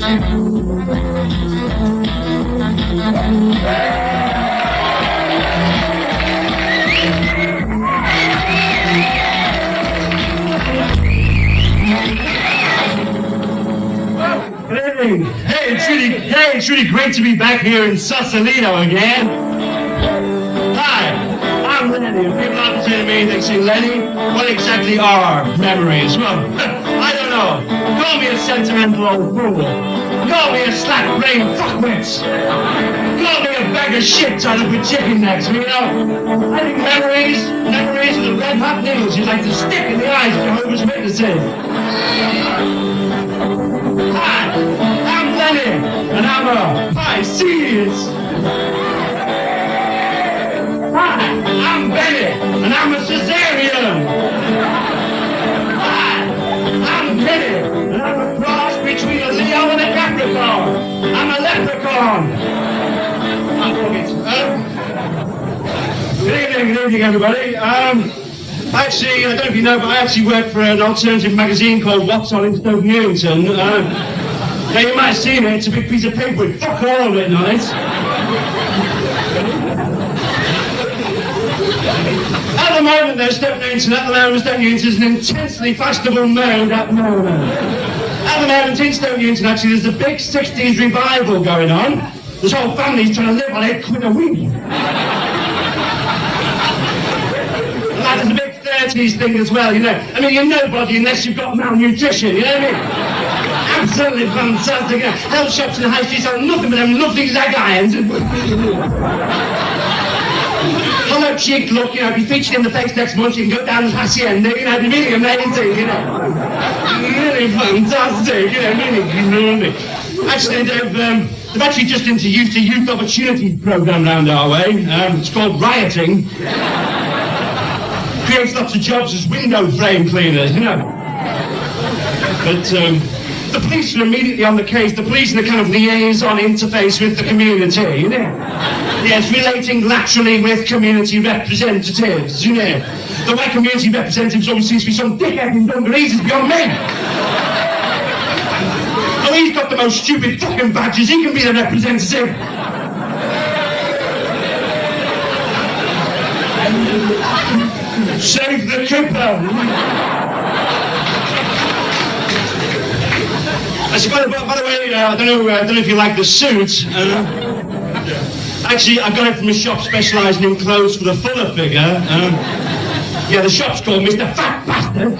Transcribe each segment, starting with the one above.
Hey, it's really great to be back here in Sausalito again. Hi, I'm Lenny. People often say to me, they say, Lenny, what exactly are memories? Well, I don't know. Call me a sentimental old fool. Call me a slack-brained fuckwit. Call me a bag of shit tied up with chicken necks, you know? I think memories are the red-hot needles you'd like to stick in the eyes of Jehovah's Witnesses. Hi, I'm Lenny, and I'm a Pisces. Hi, I'm Benny, and I'm a Caesarean. Hi, I'm Kenny, and I'm a cross between a Leo and a Capricorn. I'm a leprechaun. Good evening, everybody. Actually, I don't know if you know, but I actually work for an alternative magazine called What's On in Stoke Newington. Now, you might have seen it. It's a big piece of paper with fuck all written on it. At the moment, though, Stoke Newington is an intensely fashionable mode at the moment. At the moment, in Stoke Newington, actually, there's a big 60s revival going on. This whole family's trying to live on it with a week. And there's a big 30s thing as well, you know. I mean, you're nobody unless you've got malnutrition, you know what I mean? Absolutely fantastic. Health shops in the high streets are nothing but them lovely zag irons. Hollow cheek look, you know, be featured in the face next month, you can go down to Hacienda, you know, it'd be really amazing, you know. Really fantastic, you know, really. Actually, they've actually just introduced a youth opportunity program round our way. It's called Rioting. Creates lots of jobs as window frame cleaners, you know. But the police are immediately on the case. The police are the kind of liaison interface with the community, you know. Yes, relating laterally with community representatives, you know. The way community representatives always seems to be some dickhead in dungarees is beyond me. Oh, he's got the most stupid fucking badges. He can be the representative. Save the cooper. By the way, I don't know if you like the suit. Actually, I got it from a shop specialising in clothes for the fuller figure. Yeah, the shop's called Mr. Fat Bastard.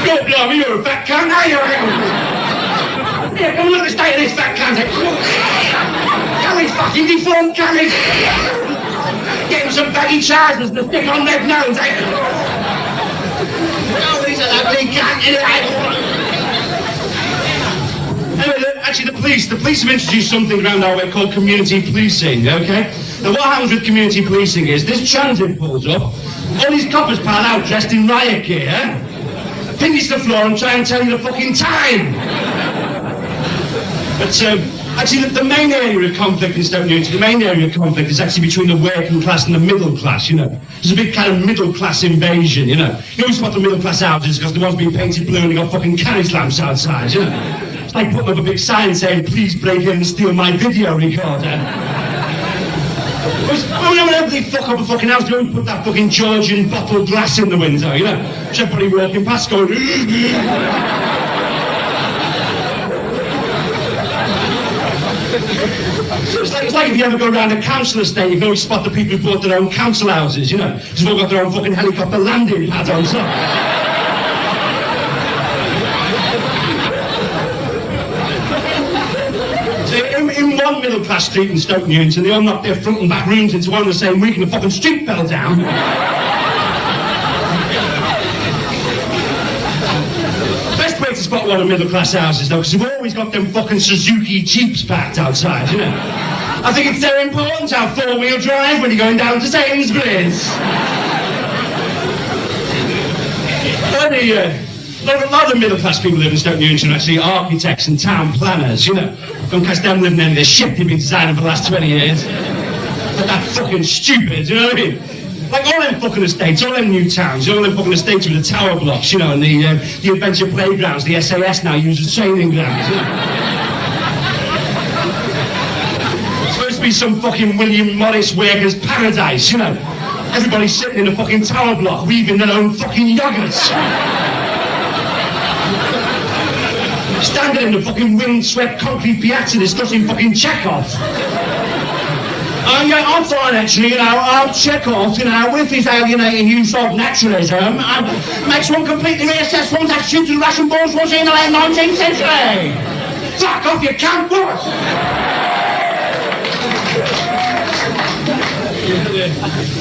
God blimey, you're a fat cunt, are you? Yeah, come look at the state of this fat cunt. Carry's fucking deformed, Carry. Get him some baggy trousers to stick on their nose, eh? Oh, he's a lovely cunt, isn't he? Anyway, look, actually, the police have introduced something around our way called community policing, okay? Now, what happens with community policing is this transit pulls up, all these coppers pile out dressed in riot gear, pin you to the floor and try and tell you the fucking time. But, actually, the main area of conflict in Stoke Newington, is actually between the working class and the middle class, you know. There's a big kind of middle class invasion, you know. You always spot the middle class houses because the ones being painted blue and they got fucking carriage lamps outside, you know. It's like putting up a big sign saying, please break in and steal my video recorder. Whenever they fuck up a fucking house, they always put that fucking Georgian bottle glass in the window, you know. Which everybody walking past going, It's like if you ever go around a council estate, you can always spot the people who bought their own council houses, you know. They've all got their own fucking helicopter landing pads on top. So in one middle class street in Stoke Newington, they all knocked their front and back rooms into one in the same week and the fucking street fell down. To spot one of middle class houses though, because they've always got them fucking Suzuki Jeeps packed outside, you know. I think it's so important to have four-wheel drive when you're going down to Sainsbury's. A lot of middle class people live in Stoke Newington are actually architects and town planners, you know. Don't catch them living in this shit they've been designing for the last 20 years. But that's fucking stupid, you know what I mean? Like all them fucking estates, all them new towns, all them fucking estates with the tower blocks, you know, and the adventure playgrounds, the SAS now use as training grounds. You know? It's supposed to be some fucking William Morris workers' paradise, you know. Everybody's sitting in a fucking tower block, weaving their own fucking yogurts. Standing in the fucking wind-swept concrete piazza discussing fucking Chekhov. Yeah, I'm fine actually, you know, Chekhov, you know, with his alienating use of naturalism, makes one completely reassess one's attitude to the Russian bourgeoisie in the late 19th century. Fuck off, you cunt, what?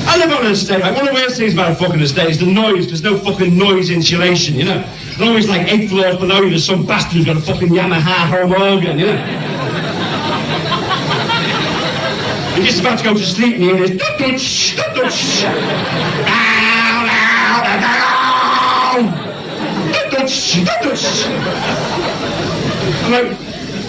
I live on an estate, right? One of the worst things about a fucking estate is the noise. There's no fucking noise insulation, you know. And always like 8 floors below you, there's some bastard who's got a fucking Yamaha home organ, you know. You're just about to go to sleep and you hear this. I'm like,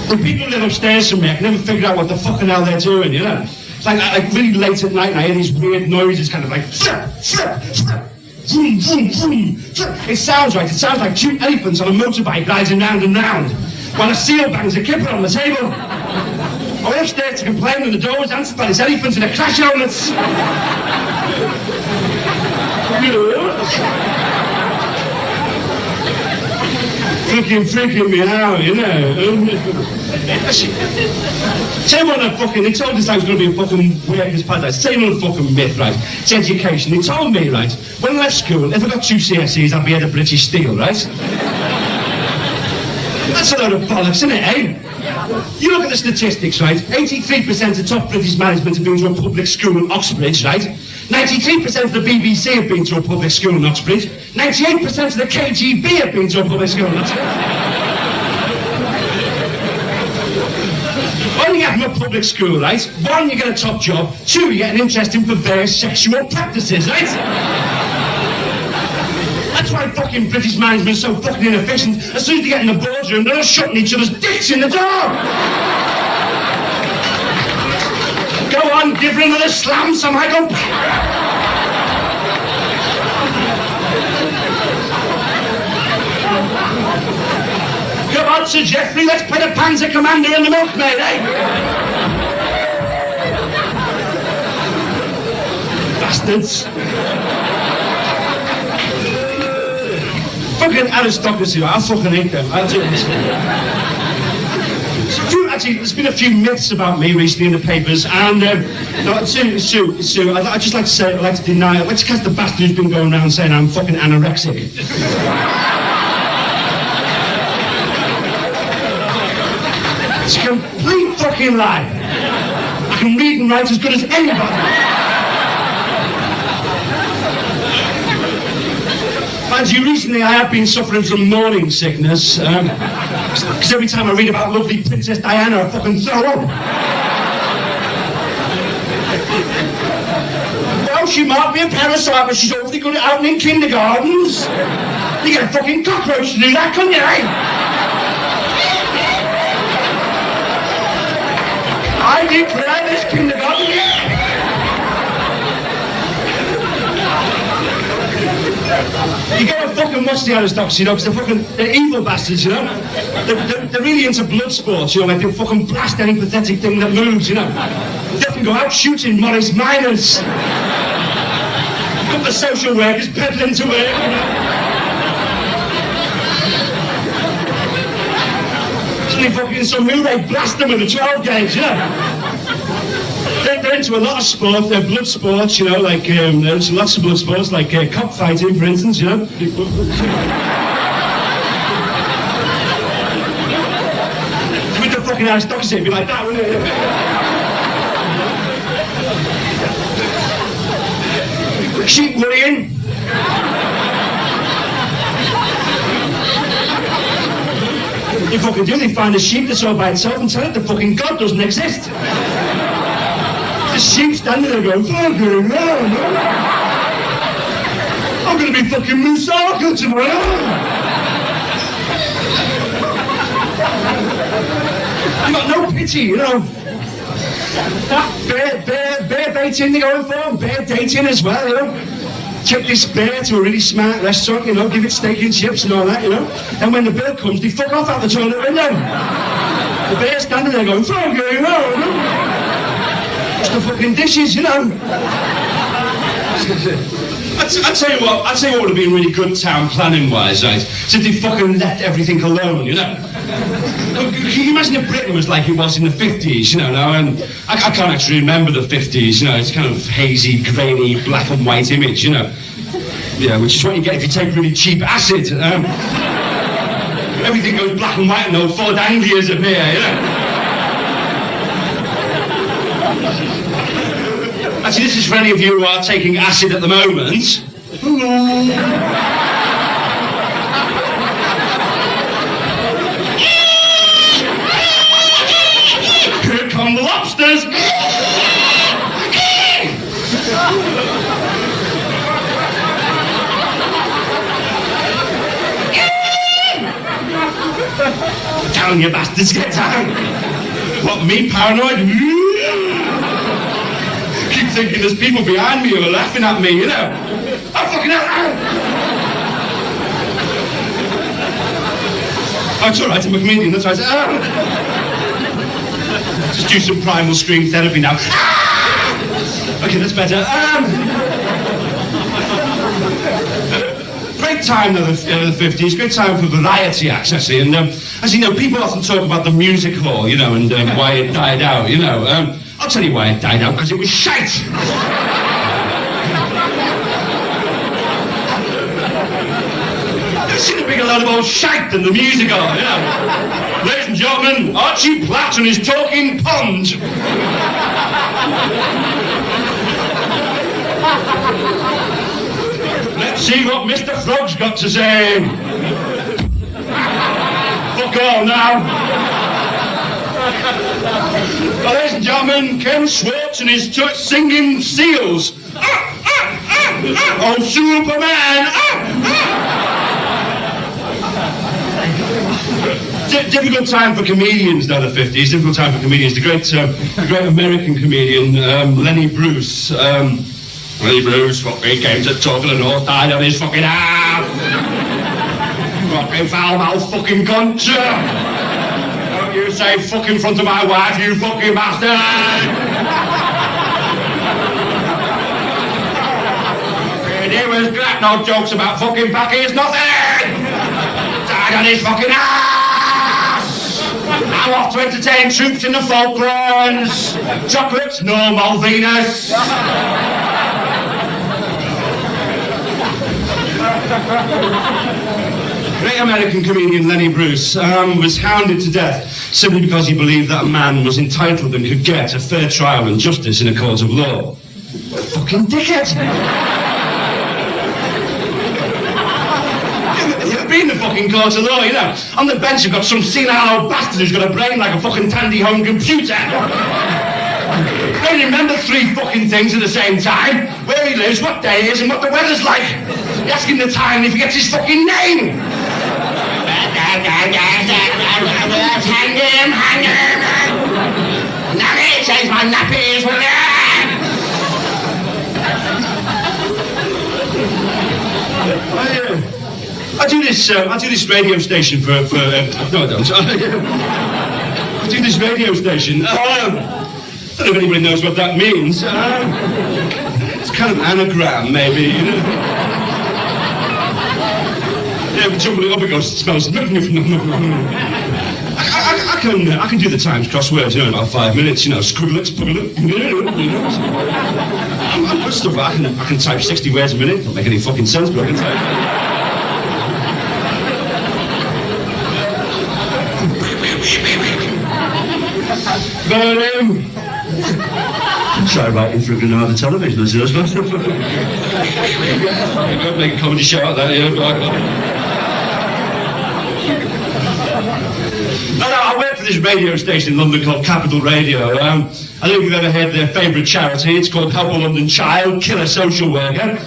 when people live upstairs from me, I can never figure out what the fucking hell they're doing, you know. It's like really late at night and I hear these weird noises, kind of like vroom, vroom, vroom. It sounds right, it sounds like 2 elephants on a motorbike riding round and round, while a seal bangs a kipper on the table. I went upstairs to complain when the door was answered by this elephant in a crash helmet. Fucking freaking me out, you know. Tell you what, they told us I was going to be a fucking workers' paradise. Tell you what a fucking myth, right? It's education. They told me, right, when I left school, if I got 2 CSEs, I'd be head of British Steel, right? That's a load of bollocks, isn't it, eh? You look at the statistics, right? 83% of top British management have been to a public school in Oxbridge, right? 93% of the BBC have been to a public school in Oxbridge. 98% of the KGB have been to a public school in Oxbridge. When you get from a public school, right? 1, you get a top job. 2, you get an interest in perverse sexual practices, right? That's why fucking British management is so fucking inefficient. As soon as they get in the boardroom, they're all shutting each other's dicks in the door. Go on, give her another slam, Sir Michael. Come on, Sir Geoffrey, let's play the Panzer Commander and the Milkmaid, eh? Bastards. Fucking aristocracy, I fucking hate them. Actually, there's been a few myths about me recently in the papers, and Sue, I'd just like to say, I'd like to deny, I'd like to cast the bastard who's been going around saying I'm fucking anorexic. It's a complete fucking lie. I can read and write as good as anybody. Mind you, recently I have been suffering from morning sickness, because every time I read about lovely Princess Diana, I fucking throw up. Well, she might be a parasite, but she's awfully good at opening kindergartens. You get a fucking cockroach to do that, couldn't you, eh? I declare this kindergarten. You gotta fucking watch the aristocracy, you know, because they're evil bastards, you know. They're really into blood sports, you know, like they'll fucking blast any pathetic thing that moves, you know. They can go out shooting Morris miners. Got the social workers peddling to work, you know. Suddenly fucking some who they blast them with a 12 gauge, you know. They're into a lot of sport, they're blood sports, you know, like, there's lots of blood sports, like cockfighting, for instance, you know. With the fucking aristocracy, it'd be like that, wouldn't it? Sheep worrying. You fucking do, they find a sheep that's all by itself and tell it the fucking God doesn't exist. The sheep standing there going, fucking hell, I'm gonna be fucking Musaka tomorrow. You got no pity, you know. Bear, bear baiting they're going for, bear dating as well, you know. Take this bear to a really smart restaurant, you know, give it steak and chips and all that, you know. And when the bill comes, they fuck off out the toilet window. The bear's standing there going, fuck you, you know. It's the fucking dishes, you know. I'd tell you what would have been really good town planning wise, right? So they fucking left everything alone, you know? Can you imagine if Britain was like it was in the 50s, you know, now? And I can't actually remember the 50s, you know, it's kind of hazy, grainy, black and white image, you know? Yeah, which is what you get if you take really cheap acid. Everything goes black and white and no full danglias appear, you know? Actually, this is for any of you who are taking acid at the moment. Here come the lobsters. Down, you bastards, get down. What, me paranoid? Keep thinking there's people behind me who are laughing at me, you know. Oh, fucking hell. Oh, it's all right, I'm a comedian, that's right. Just do some primal scream therapy now. Okay, that's better. Great time, though, the 50s. Great time for variety acts, actually. And, as you know, people often talk about the music hall, you know, and why it died out, you know. I'll tell you why it died out, because it was shite! Never seen a bigger load of old shite than the music hall, you know. Ladies and gentlemen, Archie Platt and his talking pond. Let's see what Mr. Frog's got to say. Fuck all now. Well, ladies and gentlemen, Ken Schwartz and his singing seals. Oh, Superman! Difficult time for comedians, though, the 50s. Difficult time for comedians. The great American comedian, Lenny Bruce. Lenny Bruce fucking came to talk to the North, died on his fucking ass. Fucking foul-mouthed fucking cunt. You say fuck in front of my wife, you fucking bastard! He was glad, no jokes about fucking Packies, nothing! Died on his fucking ass! I'm off to entertain troops in the Falklands! Chocolates, no Malvinas! Great American comedian Lenny Bruce was hounded to death simply because he believed that a man was entitled and could get a fair trial and justice in a court of law. Fucking dickhead! You've been in the fucking court of law, you know. On the bench you've got some senile old bastard who's got a brain like a fucking tandy home computer. They remember 3 fucking things at the same time. Where he lives, what day it is, and what the weather's like. You ask him the time and he forgets his fucking name. Hang him. Nappy, change my nappies, will ya? I do this radio station for no, I don't. I do this radio station. I don't know if anybody knows what that means. It's kind of anagram, maybe, you know. Yeah, but jumble it up, it goes, it smells. I can do the Times crosswords, you know, in about 5 minutes, you know, scribble it, you know. I'm good stuff. I can type 60 words a minute. Don't make any fucking sense, but I can type. But, sorry about interrupting another television, I suppose. Make a comedy show out there, yeah. No, I work for this radio station in London called Capital Radio. I don't know if you've ever heard their favourite charity. It's called Help a London Child, Kill a Social Worker.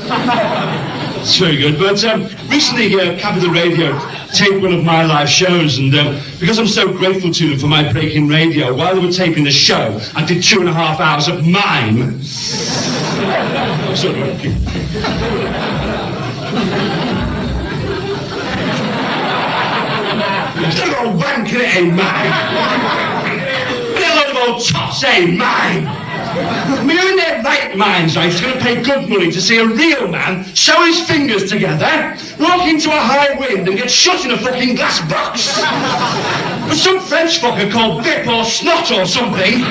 It's very good. But recently, Capital Radio tape one of my live shows, and because I'm so grateful to them for my break in radio, while they were taping the show, I did 2.5 hours of mime. Still got a wank in it, eh, mime? A load of old toss, eh, mime? I mean, who in their right minds, right, is going to pay good money to see a real man sew his fingers together, walk into a high wind and get shut in a fucking glass box? With some French fucker called Bip or Snot or something.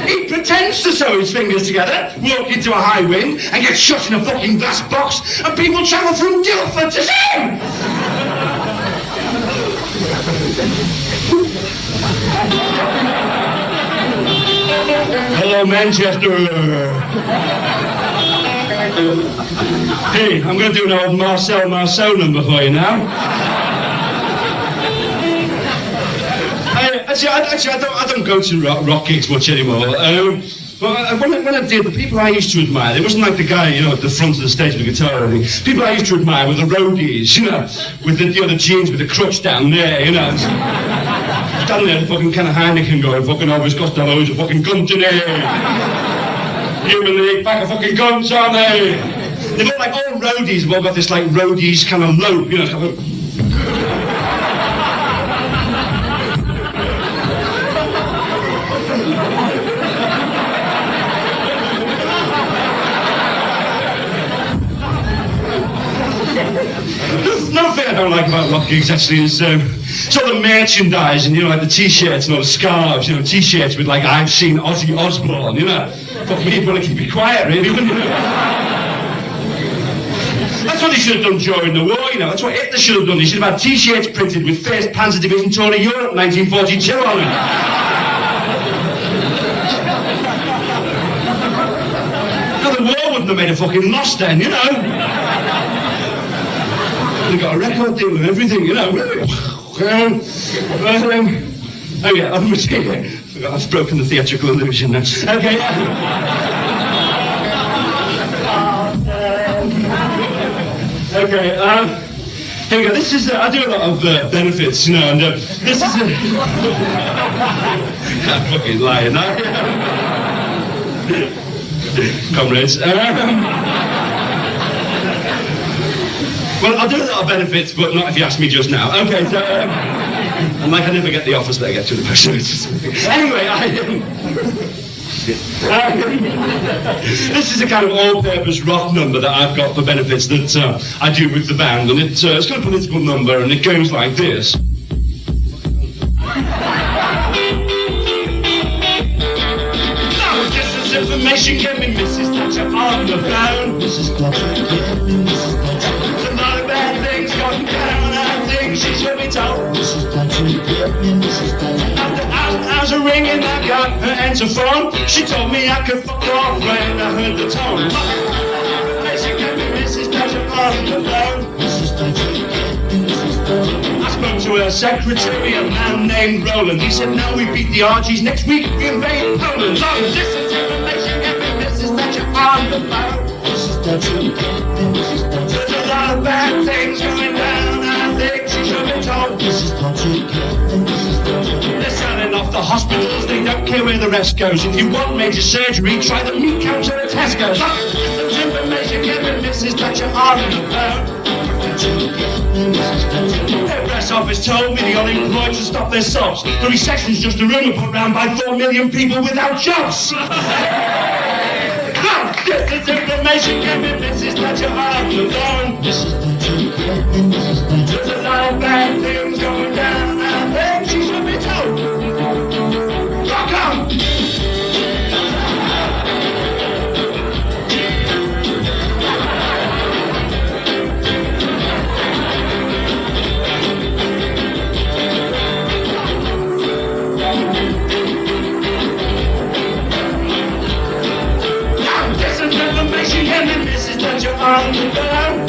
He pretends to sew his fingers together, walk into a high wind and get shut in a fucking glass box, and people travel from Guildford to see him! Hello, Manchester. Hey, I'm going to do an old Marcel Marceau number for you now. I don't go to rock gigs much anymore. But when I did, the people I used to admire, it wasn't like the guy, at the front of the stage with a guitar or anything. People I used to admire were the roadies, with the other jeans with the crutch down there, Standing there, the fucking kind of Heineken going, fucking always cost a loads of fucking guns in here. Human League, pack of fucking guns, aren't they? They look like all roadies have all got this, like, roadies kind of lope, it's kind of... Another thing I don't like about rock gigs actually is it's all the merchandise and like the t-shirts and all the scarves, t-shirts with like I've seen Ozzy Osbourne, Fucking people want to keep it quiet really, wouldn't you? That's what they should have done during the war, that's what Hitler should have done. He should have had t-shirts printed with First Panzer Division Tour of Europe 1942 on them. Now the war wouldn't have made a fucking loss then, They got a record deal and everything, Oh yeah, I've broken the theatrical illusion now. Okay. Okay, here we go. This is, I do a lot of benefits, and this is I'm fucking lying now. Comrades. Well, I'll do a lot of benefits, but not if you ask me just now. Okay, so, and like I never get the offers that I get to the person. Anyway, this is a kind of all-purpose rock number that I've got for benefits that I do with the band, and it's got a political number, and it goes like this. No, just as information came in, Mrs. Thatcher on the phone. Mrs. Thatcher, Mrs. Thatcher. Going down, I think she should be told. Mrs. Thatcher, Mrs. Thatcher. After hours of ringing, I got her answer phone. She told me I could fuck off when I heard the tone. She gave me Mrs. Thatcher on the phone. Mrs. Thatcher, Mrs. Thatcher. I spoke to her secretary, a man named Roland. He said, "No, we beat the Archies next week. We invade Poland." Long distance information, gave me Mrs. Thatcher on the phone. Mrs. Thatcher, Mrs. Thatcher. There's a lot of bad things going down, I think she should be told. Mrs. Thatcher, Mrs. Thatcher. They're selling off the hospitals, they don't care where the rest goes. If you want major surgery, try the meat counter at Tesco's. This information given Mrs. Thatcher on the phone. The press office told me the unemployed should stop their sobs. The recession's just a rumour put round by 4 million people without jobs. This is information given Mrs. Thatcher on the phone. Mrs. Thatcher, Mrs. Thatcher. There's a lot of bad things going down, I think she should be told. Rock on! Information given Mrs. Thatcher on the phone.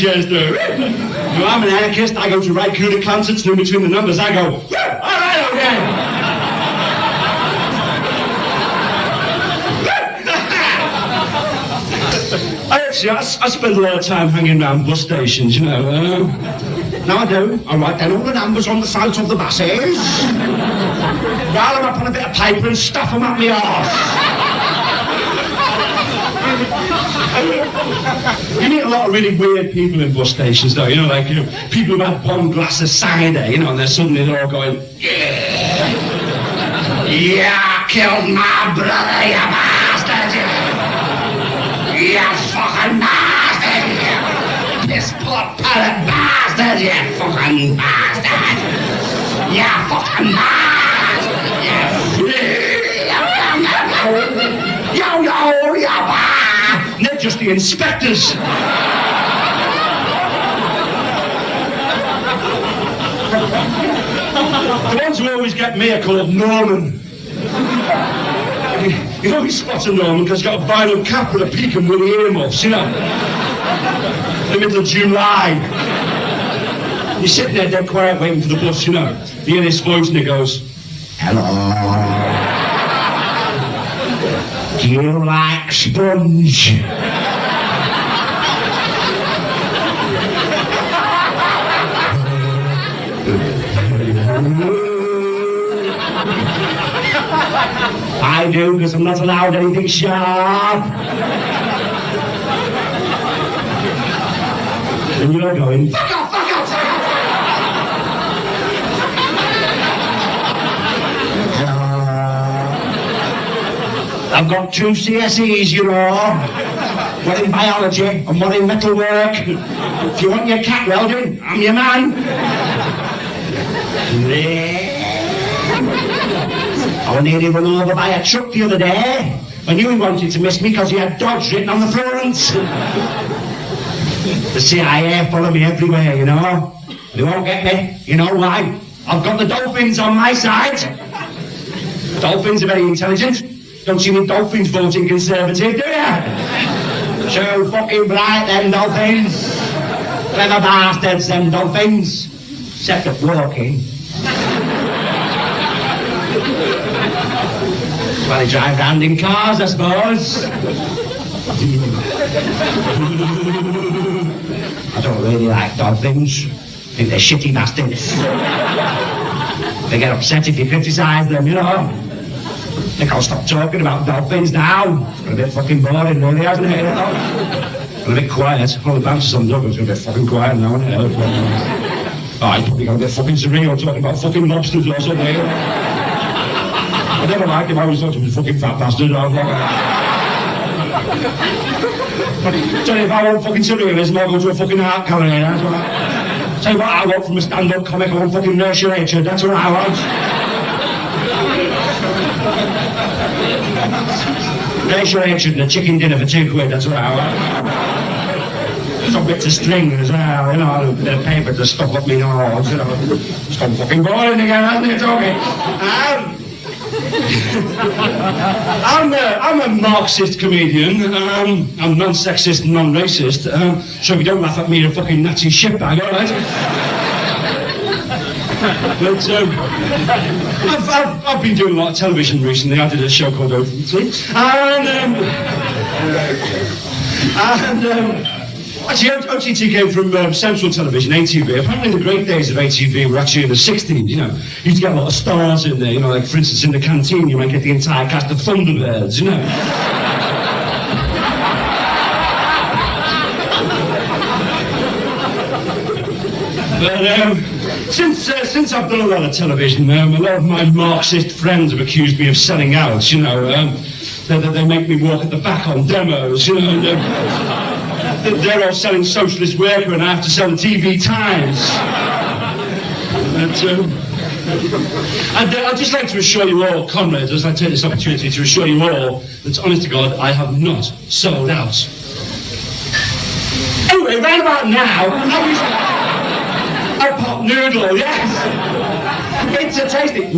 chairs through. No, I'm an anarchist. I go to write Kuda concerts, and in between the numbers, I go, all right, okay. I spend a lot of time hanging around bus stations, you know. No, I do. I write down all the numbers on the sides of the buses. Roll them up on a bit of paper and stuff them up my arse. You meet a lot of really weird people in bus stations, though. You know, like people who have one glass of cider, you know, and they're all going, yeah, you killed my brother, you bastard. You fucking bastard, you piss-poor parrot bastard, you fucking bastard. You fucking bastard, you bastard. They're just the inspectors. The ones who always get me are called Norman. You know he spots a Norman because he's got a vinyl cap with a peak and woolly earmuffs, you know. In the middle of July. You're sitting there dead quiet waiting for the bus, you know. You hear this voice and it goes, hello. Do you like sponge? I do, because I'm not allowed anything sharp. And you're going, fuck off, fuck off, fuck off. I've got 2 CSEs, you know. One in biology and one in metalwork. If you want your cat welding, I'm your man. I was nearly run over by a truck the other day. I knew he wanted to miss me because he had Dodge written on the front. The CIA follow me everywhere, you know. They won't get me. You know why? I've got the dolphins on my side. Dolphins are very intelligent. Don't see any dolphins voting Conservative, do you? So fucking bright, them dolphins. Clever bastards, them dolphins. Set up walking. Well, they drive round in cars, I suppose. I don't really like dolphins. I think they're shitty bastards. They get upset if you criticise them, you know. I think I'll stop talking about dolphins now. It's got a bit fucking boring, really, hasn't it? Got a bit quiet. All the bouncers on Dublin's got a bit fucking quiet now, isn't it? Oh, he's probably got a bit fucking surreal talking about fucking lobsters or something. I never liked him, I always thought he was a fucking fat bastard. But tell you if I want fucking surrealism, I'll go to a fucking art gallery, that's what tell you what I want from a stand-up comic, I want fucking nurse your hatred, that's what I want. Nurse your hatred and a chicken dinner for £2, that's what I want. Some bits of string as well, you know, a bit of paper to stuff up my nose, you know. It's gone fucking boring again, hasn't it, talking? I'm a Marxist comedian. I'm non-sexist and non-racist. So if you don't laugh at me, you're a fucking Nazi shitbag, all right? But I've been doing a lot of television recently. I did a show called Open Sleep. Actually, OTT came from Central Television, ATV. Apparently the great days of ATV were actually in the 60s, you know. You used to get a lot of stars in there, you know, like, for instance, in the canteen, you might get the entire cast of Thunderbirds, you know. But since I've done a lot of television, a lot of my Marxist friends have accused me of selling out, you know. They make me walk at the back on demos, you know. They're all selling Socialist Worker and I have to sell the TV Times. I'd just like to assure you all, comrades, as I take this opportunity to assure you all that, honest to God, I have not sold out. Anyway, round about now, a pot noodle, yes. It's a tasty.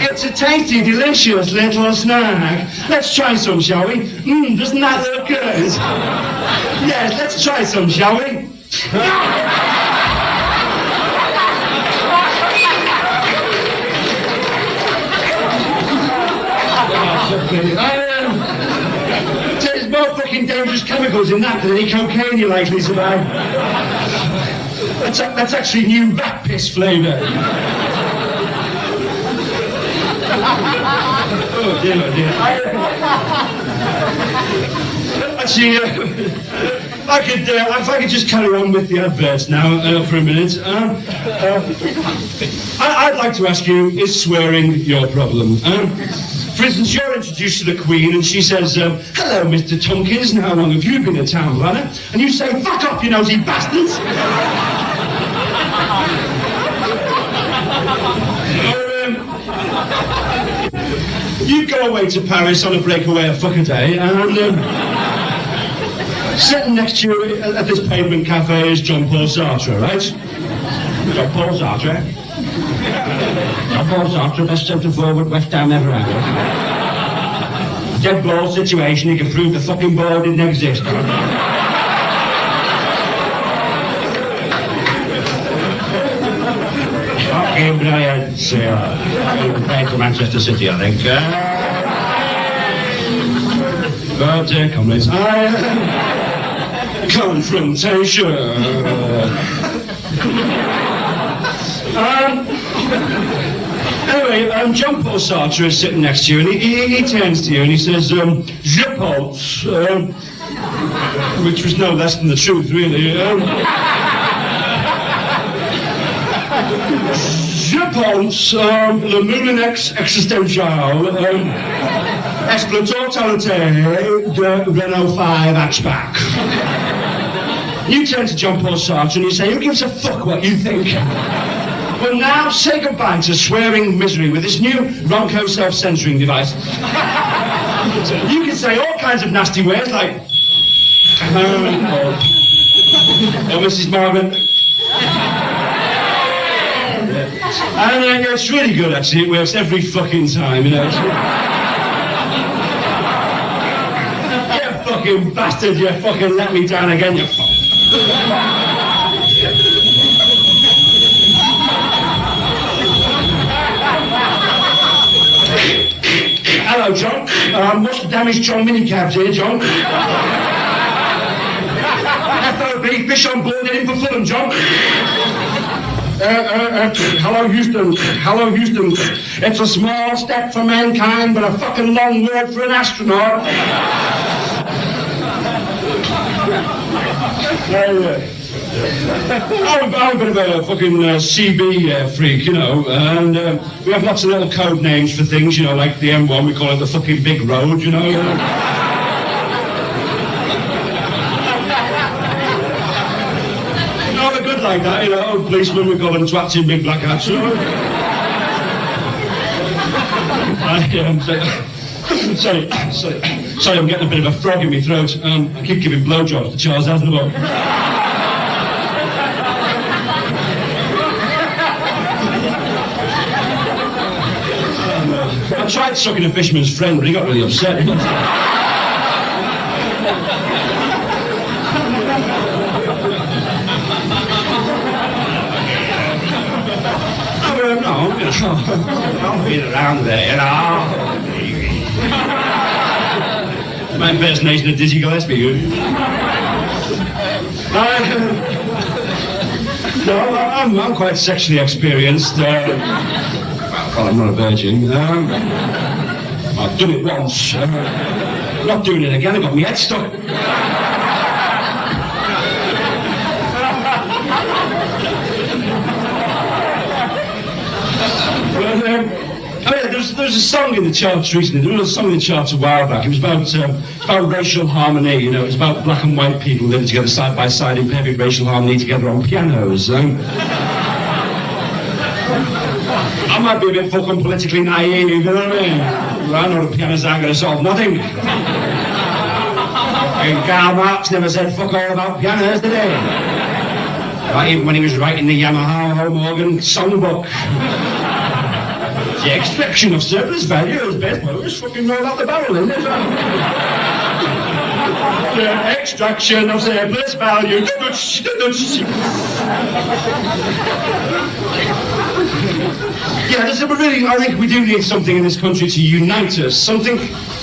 It's It's a tasty, delicious little snack. Let's try some, shall we? Doesn't that look good? Yes, let's try some, shall we? There's more fucking dangerous chemicals in that than any cocaine you're likely to buy. That's actually new rat piss flavour. Oh dear, oh dear. Actually, if I could just carry on with the adverts now for a minute. I'd like to ask you, is swearing your problem? For instance, you're introduced to the Queen and she says, hello, Mr. Tompkins, and how long have you been a town planner? And you say, fuck off, you nosy bastards! You go away to Paris on a breakaway a fuck a day, and sitting next to you at this pavement cafe is John Paul Sartre, right? John Paul Sartre. John Paul Sartre, best centre forward West Ham ever had. Dead ball situation, he can prove the fucking ball didn't exist. Fucking brilliant, sir. He played for Manchester City, I think. But, comrades, confrontation. Anyway, John Paul Sartre is sitting next to you, and he turns to you and he says, je pense, which was no less than the truth, really. Je pense, le moulinex existential, exploit totalité de Renault 5 hatchback. You turn to John Paul Sartre and you say, who gives a fuck what you think? Well, now say goodbye to swearing misery with this new Ronco self-censoring device. You can say all kinds of nasty words like, oh, Mrs. Morgan. And it's really good, actually. It works every fucking time, you know. You fucking bastard, you fucking let me down again, you fuck. Hello, John. What's the damage John minicabs here, John? FOB, fish on board, in for Fulham, John. Hello, Houston. Hello, Houston. It's a small step for mankind, but a fucking long word for an astronaut. I'm a bit of a fucking CB freak, you know, and we have lots of little code names for things, you know, like the M1, we call it the fucking big road, you know. No, they're good like that, you know, old policemen, we call them twats in big black hats, you know. Sorry, I'm getting a bit of a frog in my throat. I keep giving blowjobs to Charles Aznavour. I tried sucking a fisherman's friend, but he got really upset. I've been around there, you know. My impersonation of Dizzy Gillespie. No, I'm quite sexually experienced. Well, I'm not a virgin. I've done it once. Not doing it again. I got my head stuck. There was a song in the charts recently. There was a song in the charts a while back. It was about racial harmony. You know, it was about black and white people living together side by side in perfect racial harmony together on pianos. I might be a bit fucking politically naive, you know what I mean? Well, I know the pianos aren't going to solve nothing. And Karl Marx never said fuck all about pianos, did he? Not even when he was writing the Yamaha home organ songbook. The extraction of surplus value is best motors fucking roll out the barrel, isn't it? The extraction of surplus value. Yeah, I think we do need something in this country to unite us. Something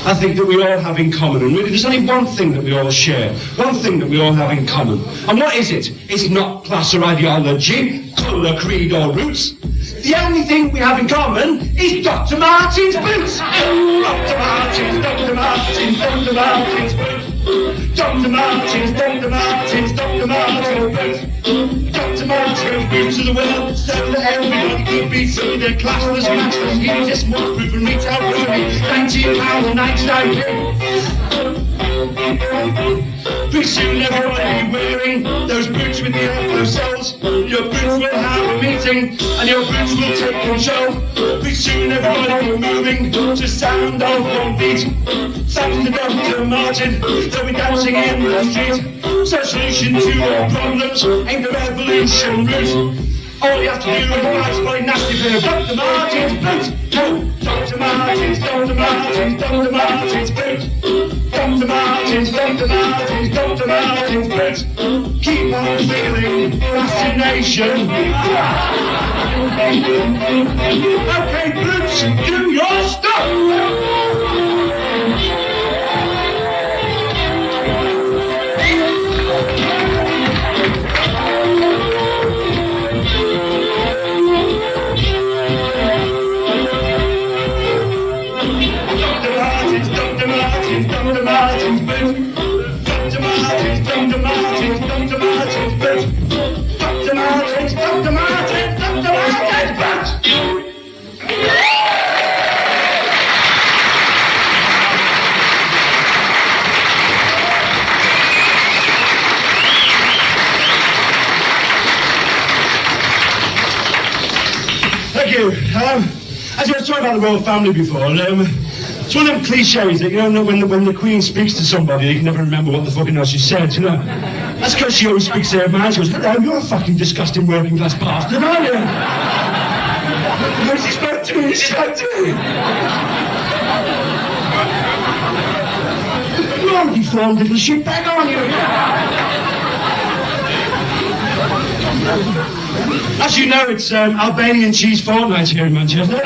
I think that we all have in common. And really, there's only one thing that we all share. One thing that we all have in common. And what is it? It's not class or ideology, colour, creed or roots. The only thing we have in common is Dr. Martin's boots. Dr. Martin's, Dr. Martin's, Dr. Martin's boots. Dr. Martin's, Dr. Martin's, Dr. Martin's boots. Dr. Martin's boots of the world, so that everybody could be seen. They're classless, matchless, just waterproof and retail groovy. £19.99. Pretty soon everybody be wearing those boots with the airflow soles. Your boots will have a meeting and your boots will take control. Pretty soon everybody be moving to sound of one beat. Thanks to Dr. Martin, they'll be dancing in the street. So solution to your problems ain't the revolution route. All you have to do is buy somebody nasty pair of Dr. Martin's boots. Dr. Martin's, Dr. Martin's, Dr. Martin's boots. Dr. Martin's, Dr. Martin's, Dr. Martin's boots. Keep on feeling fascination. Okay, boots, do your stuff. Dr. Martin's boots. Dr. Martin's, Dr. Martin's, Dr. Martin's boots. Dr. Martin's, Dr. Martin's, Dr. Martin's boots. Thank you. As I was talking about the royal family before, it's one of them cliches that, you know, when the Queen speaks to somebody, they can never remember what the fucking hell she said, you know. That's because she always speaks to her man. She goes, hello, you're a fucking disgusting working class bastard, aren't you? And she spoke to me, she spoke to me. You're a deformed little shitbag, aren't you? As you know, it's Albanian cheese fortnight here in Manchester.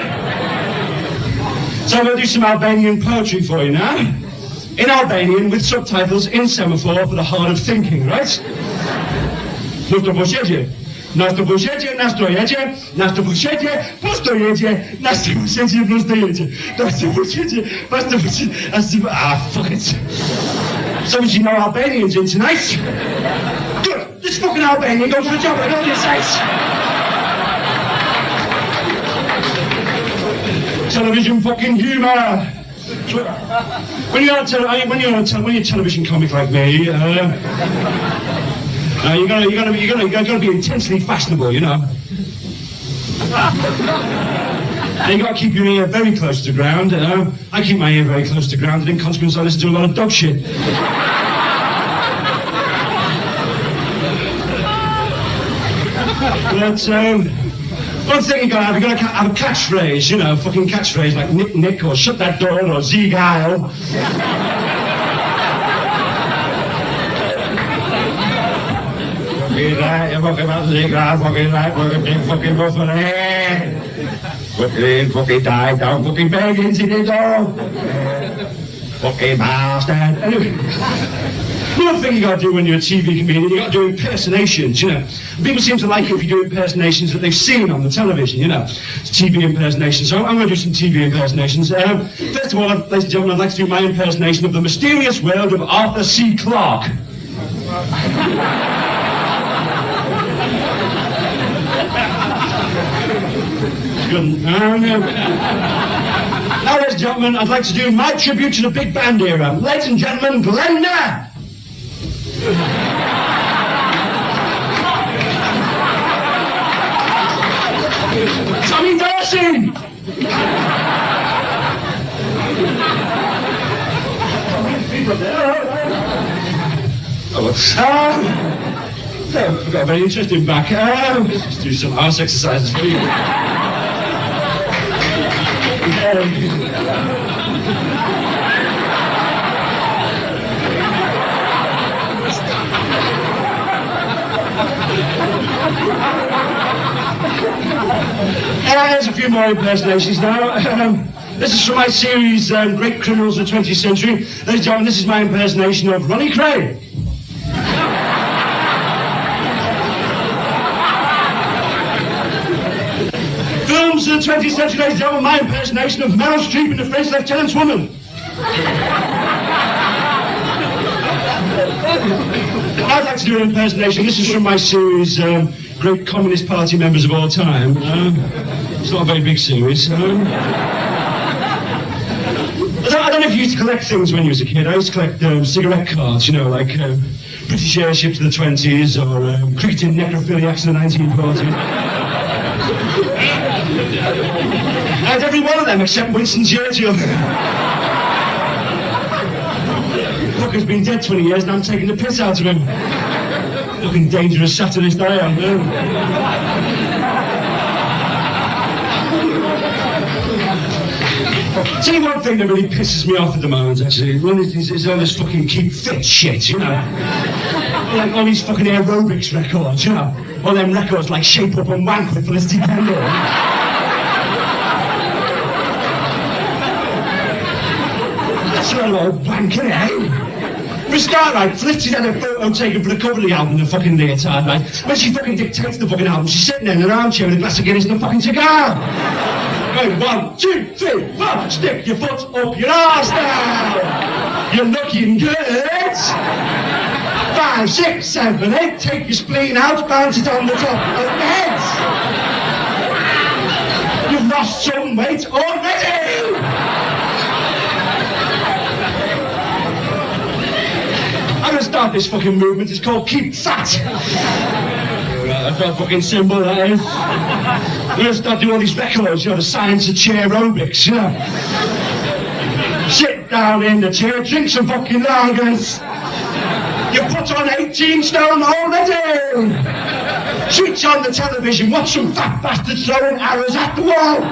So I'm going to do some Albanian poetry for you now. In Albanian with subtitles in semaphore for the hard of thinking, right? Nasto posjedzie, nasto posjedzie, nasto jedzie, nasto posjedzie, pusto jedzie, nasto posjedzie, pusto jedzie, nasto posjedzie, pusto posjedzie, fuck it. So as you know Albanian's in tonight. Good, this fucking Albanian goes for the job, I know this says. Television fucking humour. When you're a television comic like me, you gotta be intensely fashionable, you know. And you gotta keep your ear very close to the ground. I keep my ear very close to the ground, and in consequence, I listen to a lot of dog shit. But one thing you gotta have a catchphrase, you know, fucking catchphrase like Nick Nick or Shut That Door or Zieg Heil. Fucking right, you're fucking about Zieg Heil, fucking right, fucking big fucking buffalo. Fucking die, don't fucking beg into the door. Fucking bastard. Anyway. Another thing you gotta do when you're a TV comedian, you gotta do impersonations, you know. People seem to like it if you do impersonations that they've seen on the television, you know. It's TV impersonations, so I'm gonna do some TV impersonations. First of all, ladies and gentlemen, I'd like to do my impersonation of the mysterious world of Arthur C. Clarke. Now, ladies and gentlemen, I'd like to do my tribute to the big band era. Ladies and gentlemen, Glenda! Tommy Dawson! I've got a very interesting back. Let's do some arse exercises for you. There's a few more impersonations now. This is from my series, Great Criminals of the 20th Century. Ladies and gentlemen, this is my impersonation of Ronnie Cray. Films of the 20th century, ladies and gentlemen, my impersonation of Meryl Streep in The French Lieutenant's Woman. I'd like to do an impersonation. This is from my series, Great Communist Party Members of All Time. It's not a very big series. I don't know if you used to collect things when you was a kid. I used to collect cigarette cards, you know, like British airships of the 20s or cricketing necrophiliacs in the 1940s. I had every one of them except Winston Churchill. Fucker's been dead 20 years and I'm taking the piss out of him. Looking dangerous satirist I am. Tell you one thing that really pisses me off at the moment, actually, is all this fucking keep fit shit, you know? Like all these fucking aerobics records, you know? All them records like Shape Up and Wank with Felicity Kendall. That's not a lot of wanking, eh? For a start, right, Felicity's had a photo taken for the cover of the album, the fucking leotard, right? When she fucking dictates the fucking album, she's sitting there in an armchair with a glass of Guinness and a fucking cigar. Right, 1, 2, 3, 4, stick your foot up your arse now. You're looking good. 5, 6, 7, 8, take your spleen out, bounce it on the top of the head. You've lost some weight already. I'm gonna start this fucking movement. It's called Keep Fat. That's not a fucking symbol, that is. I'm gonna start doing all these records, you know, the science of chair aerobics, you know. Sit down in the chair, drink some fucking lagers. You put on 18 stone already. Switch on the television, watch some fat bastards throwing arrows at the wall.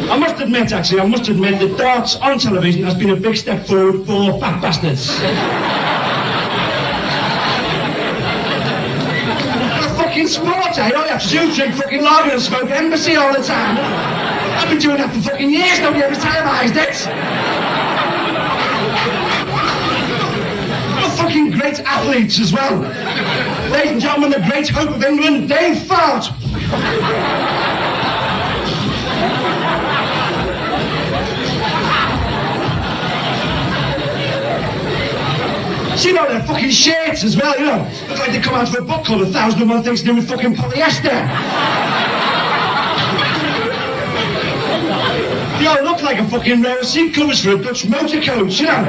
I must admit, that darts on television has been a big step forward for fat bastards. What a fucking sport, eh? All you have to do is drink fucking lager and smoke embassy all the time. I've been doing that for fucking years, nobody ever televised it. What fucking great athletes as well. Ladies and gentlemen, the great hope of England, Dave Fart. See all their fucking shirts as well, you know? Look like they come out of a book called 1001 Things to Do with fucking Polyester. They all look like a fucking row of seat covers for a Dutch motor coach, you know?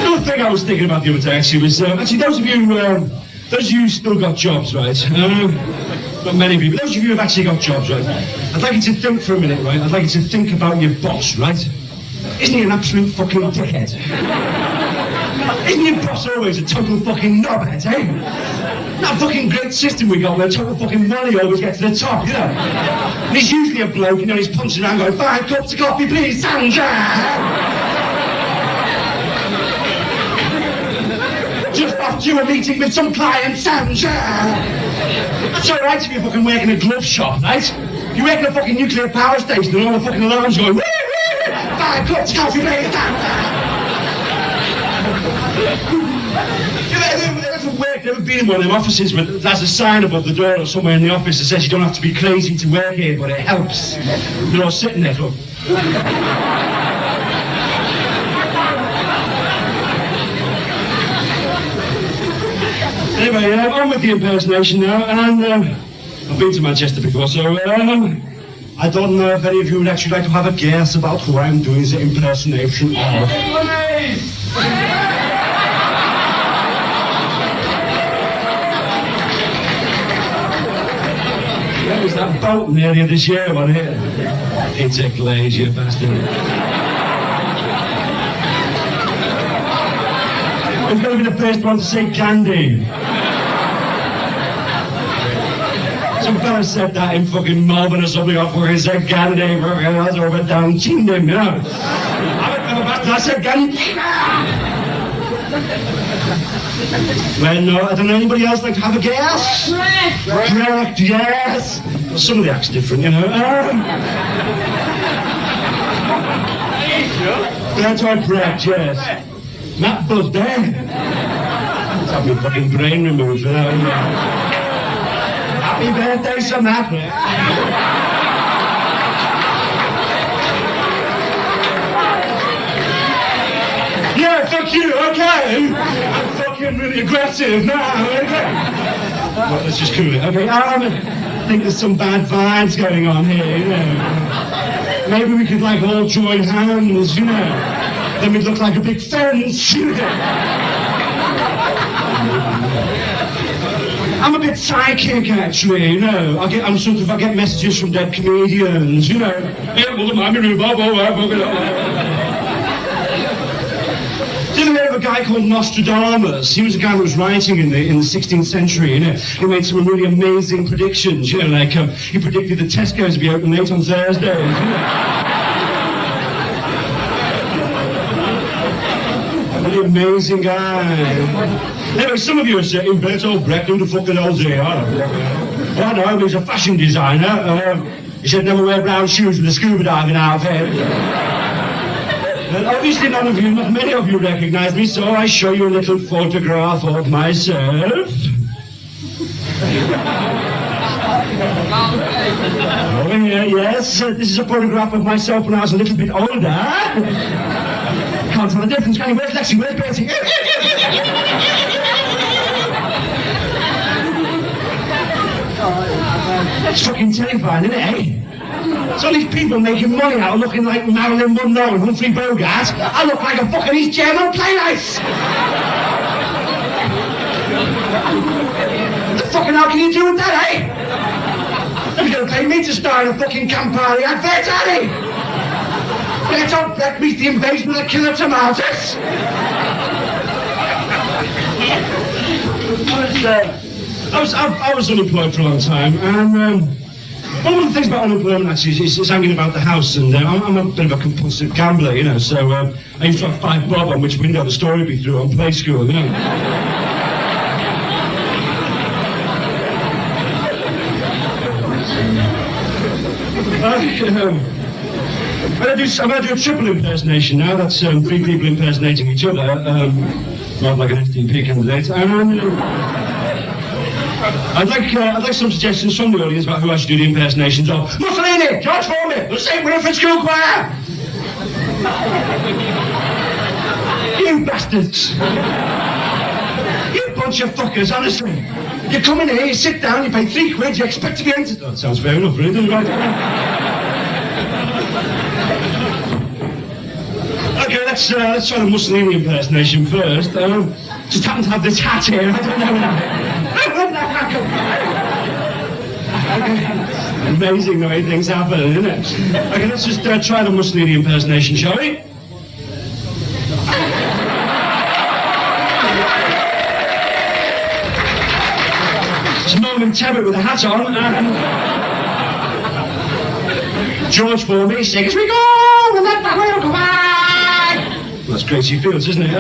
Another thing I was thinking about the other day, actually, was those of you who still got jobs, right? Not many people. Those of you who have actually got jobs, right? I'd like you to think for a minute, right? I'd like you to think about your boss, right? Isn't he an absolute fucking dickhead? Isn't your boss always a total fucking knobhead, eh? That fucking great system we got where total fucking money always gets to the top, you know? And he's usually a bloke, you know, he's punching around going, 5 cups of coffee, please, Sandra! Just off to a meeting with some client, Sandra! That's alright if you're fucking working a glove shop, right? You work in a fucking nuclear power station and all the fucking alarms going, 5 cups of coffee, please, Sandra! Never been in one of them offices where there's a sign above the door or somewhere in the office that says you don't have to be crazy to work here, but it helps. They're all sitting there, look. Anyway, on with the impersonation now, and I've been to Manchester before, so I don't know if any of you would actually like to have a guess about who I'm doing the impersonation of. There was that boat earlier this year, wasn't it? It's a glaze, you bastard. Who's going to be the first one to say Gandhi? Some fella said that in fucking Melbourne or something. I fucking said Gandhi. That's over down chined him, you know. I said Gandhi. Well, no, I don't know. Anybody else like to have a guess? Correct, yes. Well, some of the act's different, you know. That's right, correct, yes. Not Buzz there. Let's have my fucking brain removed for that. Happy birthday, Samantha. Yeah, fuck you, okay? I'm fucking really aggressive now, okay? Well, let's just cool it, okay? I think there's some bad vibes going on here, you know. Maybe we could, like, all join hands, you know. Then we'd look like a big fence, you know. I'm a bit psychic, actually, you know. I get messages from dead comedians, you know. Hey, well, I'm in Did you hear of a guy called Nostradamus? He was a guy who was writing in the 16th century, you know. He made some really amazing predictions, you know, like he predicted that Tesco's would be open late on Thursdays, you know. Really amazing guy. Anyway, some of you are saying, Beto Brecht, who the fuck are those here? I don't know. I know, he's a fashion designer. He said never wear brown shoes with a scuba diving outfit. Well, obviously not many of you recognize me, so I show you a little photograph of myself. Over here, yes. This is a photograph of myself when I was a little bit older. Can't tell the difference, can you? Where's Lexi? Where's Bertie? It's fucking terrifying, isn't it, eh? So these people making money out of looking like Marilyn Monroe and Humphrey Bogart. I look like a fucking East German playwright. What the fucking hell can you do with that, eh? They're going to pay me to star in a fucking Campari advert, are they? Beto Brecht meets the invasion of the killer tomatoes. I was unemployed for a long time, and one of the things about unemployment actually is hanging about the house, and I'm a bit of a compulsive gambler, you know, so I used to have 5 bob on which window the story would be through on Play School, you know. I'm going to do a triple impersonation now. That's 3 people impersonating each other, not like an FDP candidate. I'd like some suggestions from the audience about who I should do the impersonations of. Mussolini, George Foreman, the St. Winifred School Choir. You bastards. You bunch of fuckers, honestly. You come in here, you sit down, you pay 3 quid, you expect to be entered. Oh, that sounds fair enough, really, doesn't it? Okay, let's try the Mussolini impersonation first. Just happen to have this hat here, I don't know. Amazing the way things happen, isn't it? Okay, let's just try the Mussolini impersonation, shall we? It's Norman Tebbit with a hat on, and George Formby sing as we go, and let the wheel go by. Well, that's Gracie Fields, isn't it?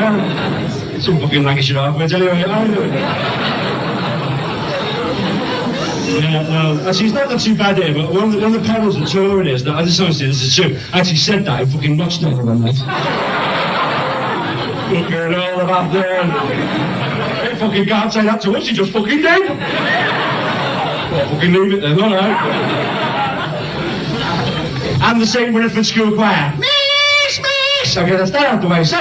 Some fucking Lancashire halfway, anyway. Yeah, well, actually, it's not too bad here, but one of the perils of touring is that, I just honestly, this is true, I actually said that in fucking Rochdale one night. Look at all of that there. They fucking can't say that to us, he just fucking did. Well, fucking leave it then, alright. And the St. Winifred School Choir. Miss! Okay, let's start out the way, so.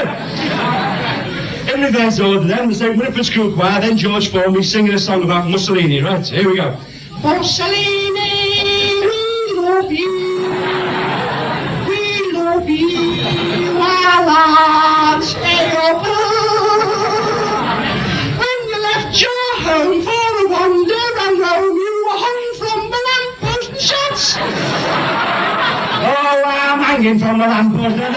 In reverse order then, the St. Winifred School Choir, then George Formby singing a song about Mussolini, right, here we go. Mussolini, we love you, our hearts stay open. When you left your home for a wander and roam, you were hung from the lamppost and shots. Oh, I'm hanging from the lamppost and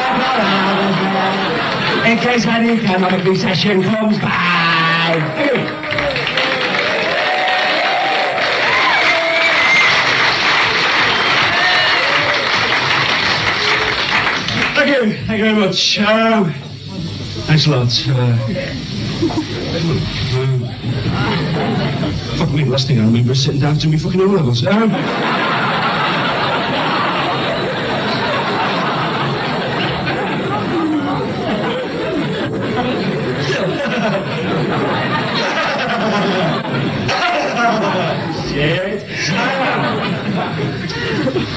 In case any economic recession comes by. Thank you. Thank you very much. Thanks a lot. Fuck me, last thing I remember is sitting down to me fucking O-levels. Shit.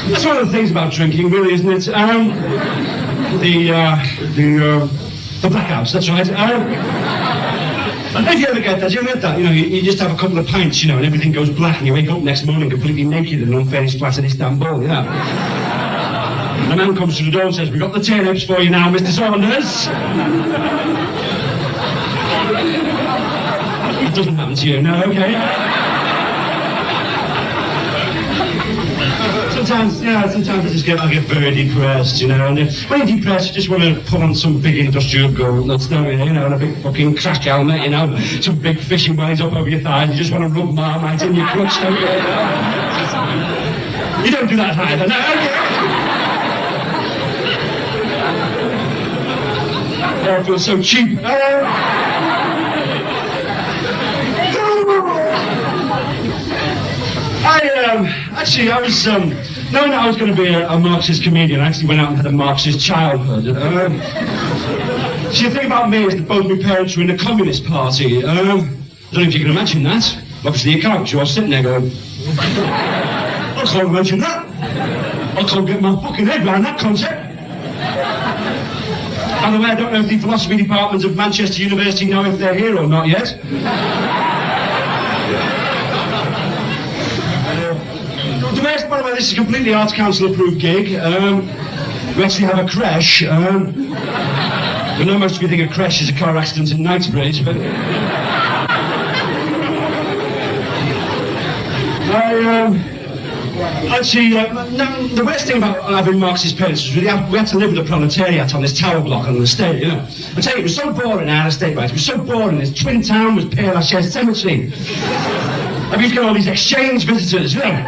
That's one of the things about drinking, really, isn't it? The blackouts, that's right. If you ever get that, you ever get that? You know, you just have a couple of pints, you know, and everything goes black, and you wake up next morning completely naked in an unfinished flat in Istanbul, you know. And a man comes to the door and says, "We've got the turnips for you now, Mr. Saunders." It doesn't happen to you, no, okay? Sometimes I get very depressed, you know, and when you're depressed, you just want to put on some big industrial gold nuts, don't you, you know, and a big fucking crack helmet, you know, some big fishing lines up over your thighs, you just want to rub Marmite in your crotch, don't you? You don't do that either, no, okay. I feel so cheap. I was, knowing that I was going to be a Marxist comedian, I actually went out and had a Marxist childhood. See, the thing about me is that both my parents were in the Communist Party. I don't know if you can imagine that. Obviously you can't, because you're all sitting there going, I can't imagine that. I can't get my fucking head around that concept. By the way, I don't know if the philosophy department of Manchester University know if they're here or not yet. The best, by the way, this is a completely Arts Council approved gig. We actually have a crash. I know most of you think a crash is a car accident in Knightsbridge, but... Actually, the worst thing about having Marxist parents was we had to live with the proletariat on this tower block on the estate, you know. I tell you, it was so boring our estate, right? It was so boring. This twin town was Père Lachaise Cemetery. I used to get all these exchange visitors, you know.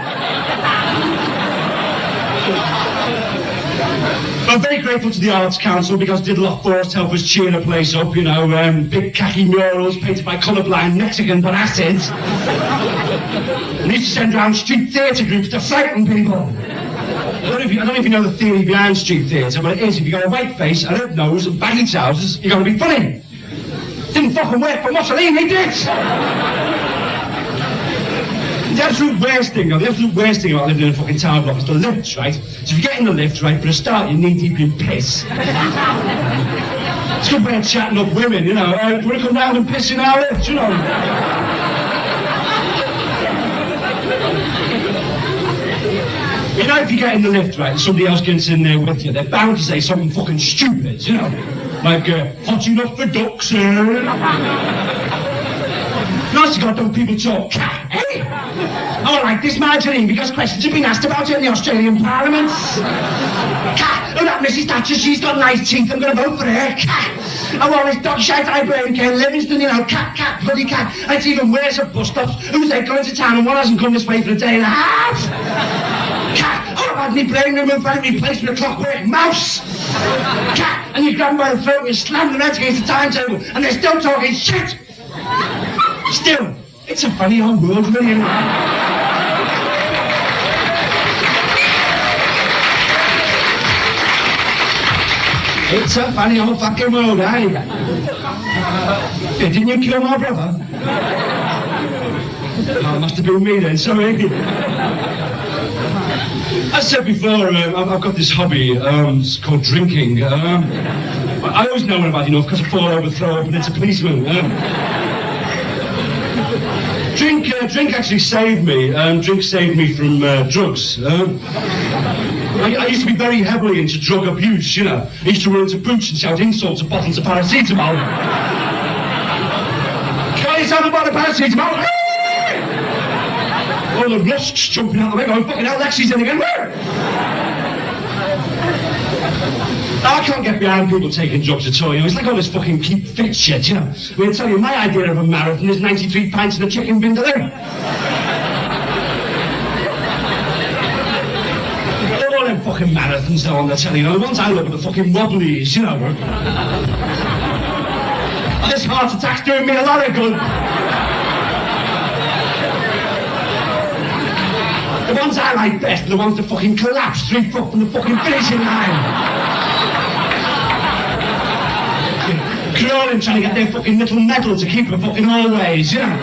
I'm very grateful to the Arts Council because they did a lot for us to help us cheer the place up, you know, big khaki murals painted by colourblind Mexican bastards. And they used to send around street theatre groups to frighten people. I don't know if you know the theory behind street theatre, but it is, if you got a white face, a red nose and baggy trousers, you're going to be funny. Didn't fucking work for Mussolini, did it? The absolute worst thing about living in a fucking tower block is the lifts, right? So if you get in the lift, right, for a start, you're knee-deep in piss. It's a good way of chatting up women, you know. Do you want to come round and piss in our lift, you know? You know, if you get in the lift, right, and somebody else gets in there with you, they're bound to say something fucking stupid, you know? Like, hot enough for ducks, sir. Nice to God, don't people talk cat, eh? I like this margarine because questions have been asked about it in the Australian Parliament. Cat, oh that Mrs Thatcher, she's got nice teeth, I'm going to vote for her. Cat, I want this dog shite eyebrow Ken Livingston, you know, cat, bloody cat. And it's even worse at bus stops. Who's there going to town and one hasn't come this way for a day and a half? Cat, oh I've had my brain removed and replaced with a clockwork mouse. Cat, and you grab them by the throat and you slam their heads against the timetable and they're still talking shit. Still, it's a funny old world, really. It's a funny old fucking world, eh? Yeah, didn't you kill my brother? Oh, it must have been me then, sorry. As I said before, I've got this hobby, it's called drinking. I always know about enough because I fall over, throw up, and it's a policeman. Drink actually saved me. Drink saved me from drugs. I used to be very heavily into drug abuse, you know. I used to run into boots and shout insults at bottles of paracetamol. Can you tell me about the paracetamol? All the rusks jumping out the way going, fucking hell, Lexi's in again. I can't get behind people taking drugs at all, you know. It's like all this fucking keep fit shit, you know. I mean, I tell you, my idea of a marathon is 93 pints of the chicken vindaloo. All them fucking marathons though on the telly, you know. The ones I look at the fucking wobblies, you know. This heart attack's doing me a lot of good. The ones I like best are the ones that fucking collapse 3 foot from the fucking finishing line. Crawling, trying to get their fucking little medal to keep them fucking always, you know.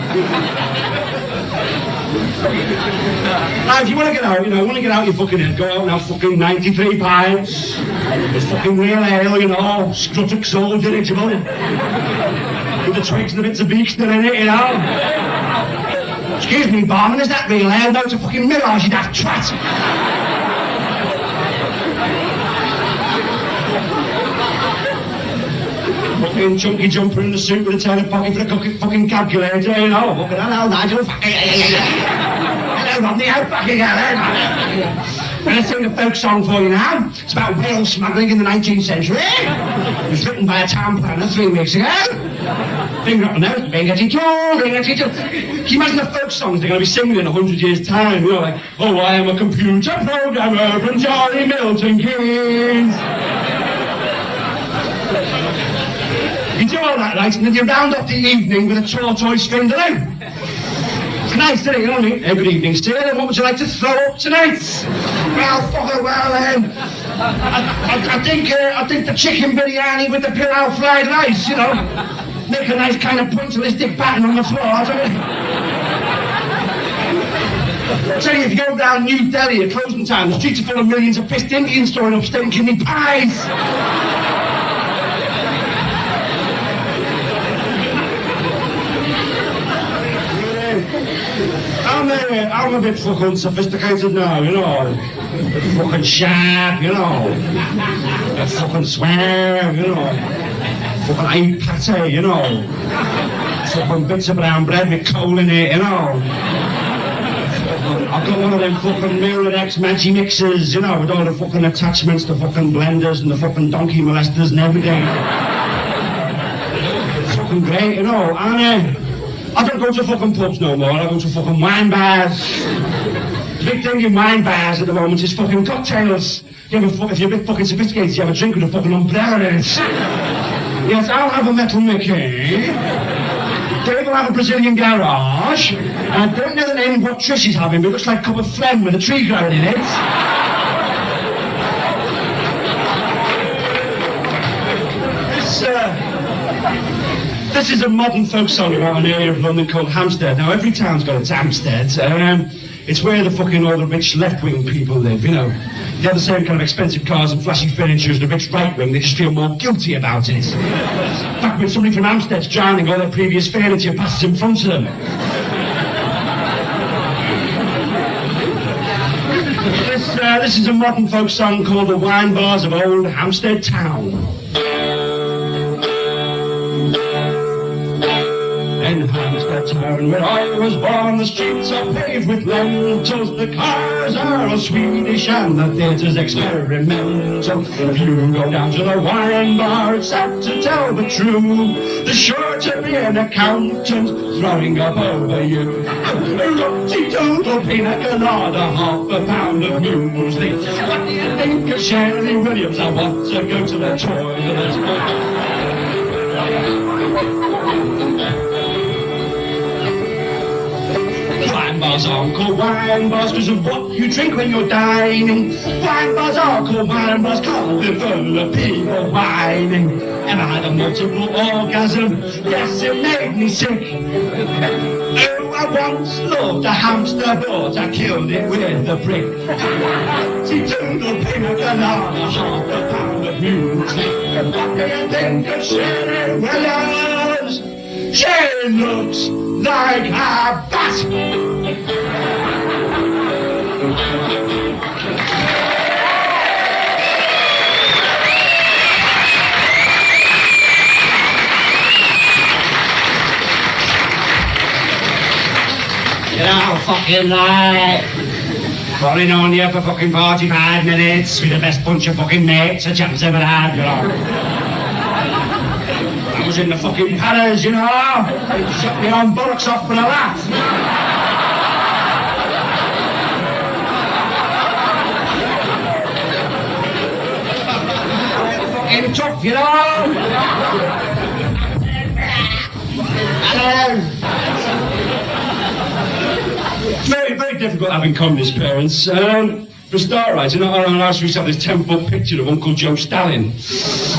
Now, if you want to get out, you know, your fucking head, go out and have fucking 93 pints. It's fucking real ale, you know, Scruttock soul dirigible. With the twigs and the bits of beak still in it, you know. Excuse me, barman, is that real ale? No, it's a fucking mirage, you daft twat. Fucking chunky jumper in the suit with a turnip pocket for a fucking calculator, you know. Fucking hello, Nigel. Hello, Rodney, how fucking hello. I'm going to sing a folk song for you now. It's about whale smuggling in the 19th century. It was written by a town planner 3 weeks ago. Finger up the nose, bing at each other, bing at each other. Can you imagine the folk songs they're going to be singing in 100 years' time? You know, like, oh, I am a computer programmer from Charlie Milton Keynes. You do all that, right, and then you round up the evening with a tortoise vindaloo. It's nice, isn't it? You know what I mean? Good evening, Steve. What would you like to throw up tonight? Well, fucker, well, I think the chicken biryani with the pilau fried rice, you know. Make a nice kind of pointillistic pattern on the floor, don't you? I tell you, if you go down New Delhi at closing time, the streets are full of millions of pissed Indians storing up steak kidney pies. I'm a bit fucking sophisticated now, you know. Fucking sharp, you know. Fucking swear, you know. Fucking I eat pate, you know. Fucking bits of brown bread with coal in it, you know. I've got one of them fucking Mirror X Maggi mixers, you know, with all the fucking attachments, the fucking blenders and the fucking donkey molesters and everything. It's fucking great, you know. And I don't go to fucking pubs no more, I go to fucking wine bars. The big thing in wine bars at the moment is fucking cocktails. If you're a bit fucking sophisticated, you have a drink with a fucking umbrella in it. Yes, I'll have a metal Mickey. Dave will have a Brazilian garage. I don't know the name of what Trish is having, but it looks like a cup of phlegm with a tree growing in it. This is a modern folk song about an area of London called Hampstead. Now, every town's got its Hampstead. It's where the fucking all the rich left-wing people live, you know. They have the same kind of expensive cars and flashy furniture as the rich right-wing. They just feel more guilty about it. In fact, when somebody from Hampstead's drowning, all their previous furniture passes in front of them. This is a modern folk song called The Wine Bars of Old Hampstead Town. In Hampstead Town, where I was born, the streets are paved with lentils, the cars are all Swedish and the theatre's experimental. If you go down to the wine bar, it's apt to tell the truth. There's sure to be an accountant throwing up over you. A rooty-doodle pina colada, half a pound of muesli. What do you think of Shirley Williams? I want to go to the toilet. Wine bars are called wine bars because of what you drink when you're dining. Wine bars are called wine bars because they're full of people whining. Ever had a multiple orgasm? Yes, it made me sick. Oh, I once loved a hamster, but I killed it with a brick. She doodle pina colada, half a pound of music. What do you think of Shirley Williams? She looks like a bat. You know, fucking Falling on you for fucking 45 minutes with the best bunch of fucking mates a chap's ever had, you know. I was in the fucking Paras, you know. Shut me on bollocks off for a laugh. Fucking tough, you know. Very, very difficult having communist parents. For a start, right, in our house we used to have this 10-foot picture of Uncle Joe Stalin.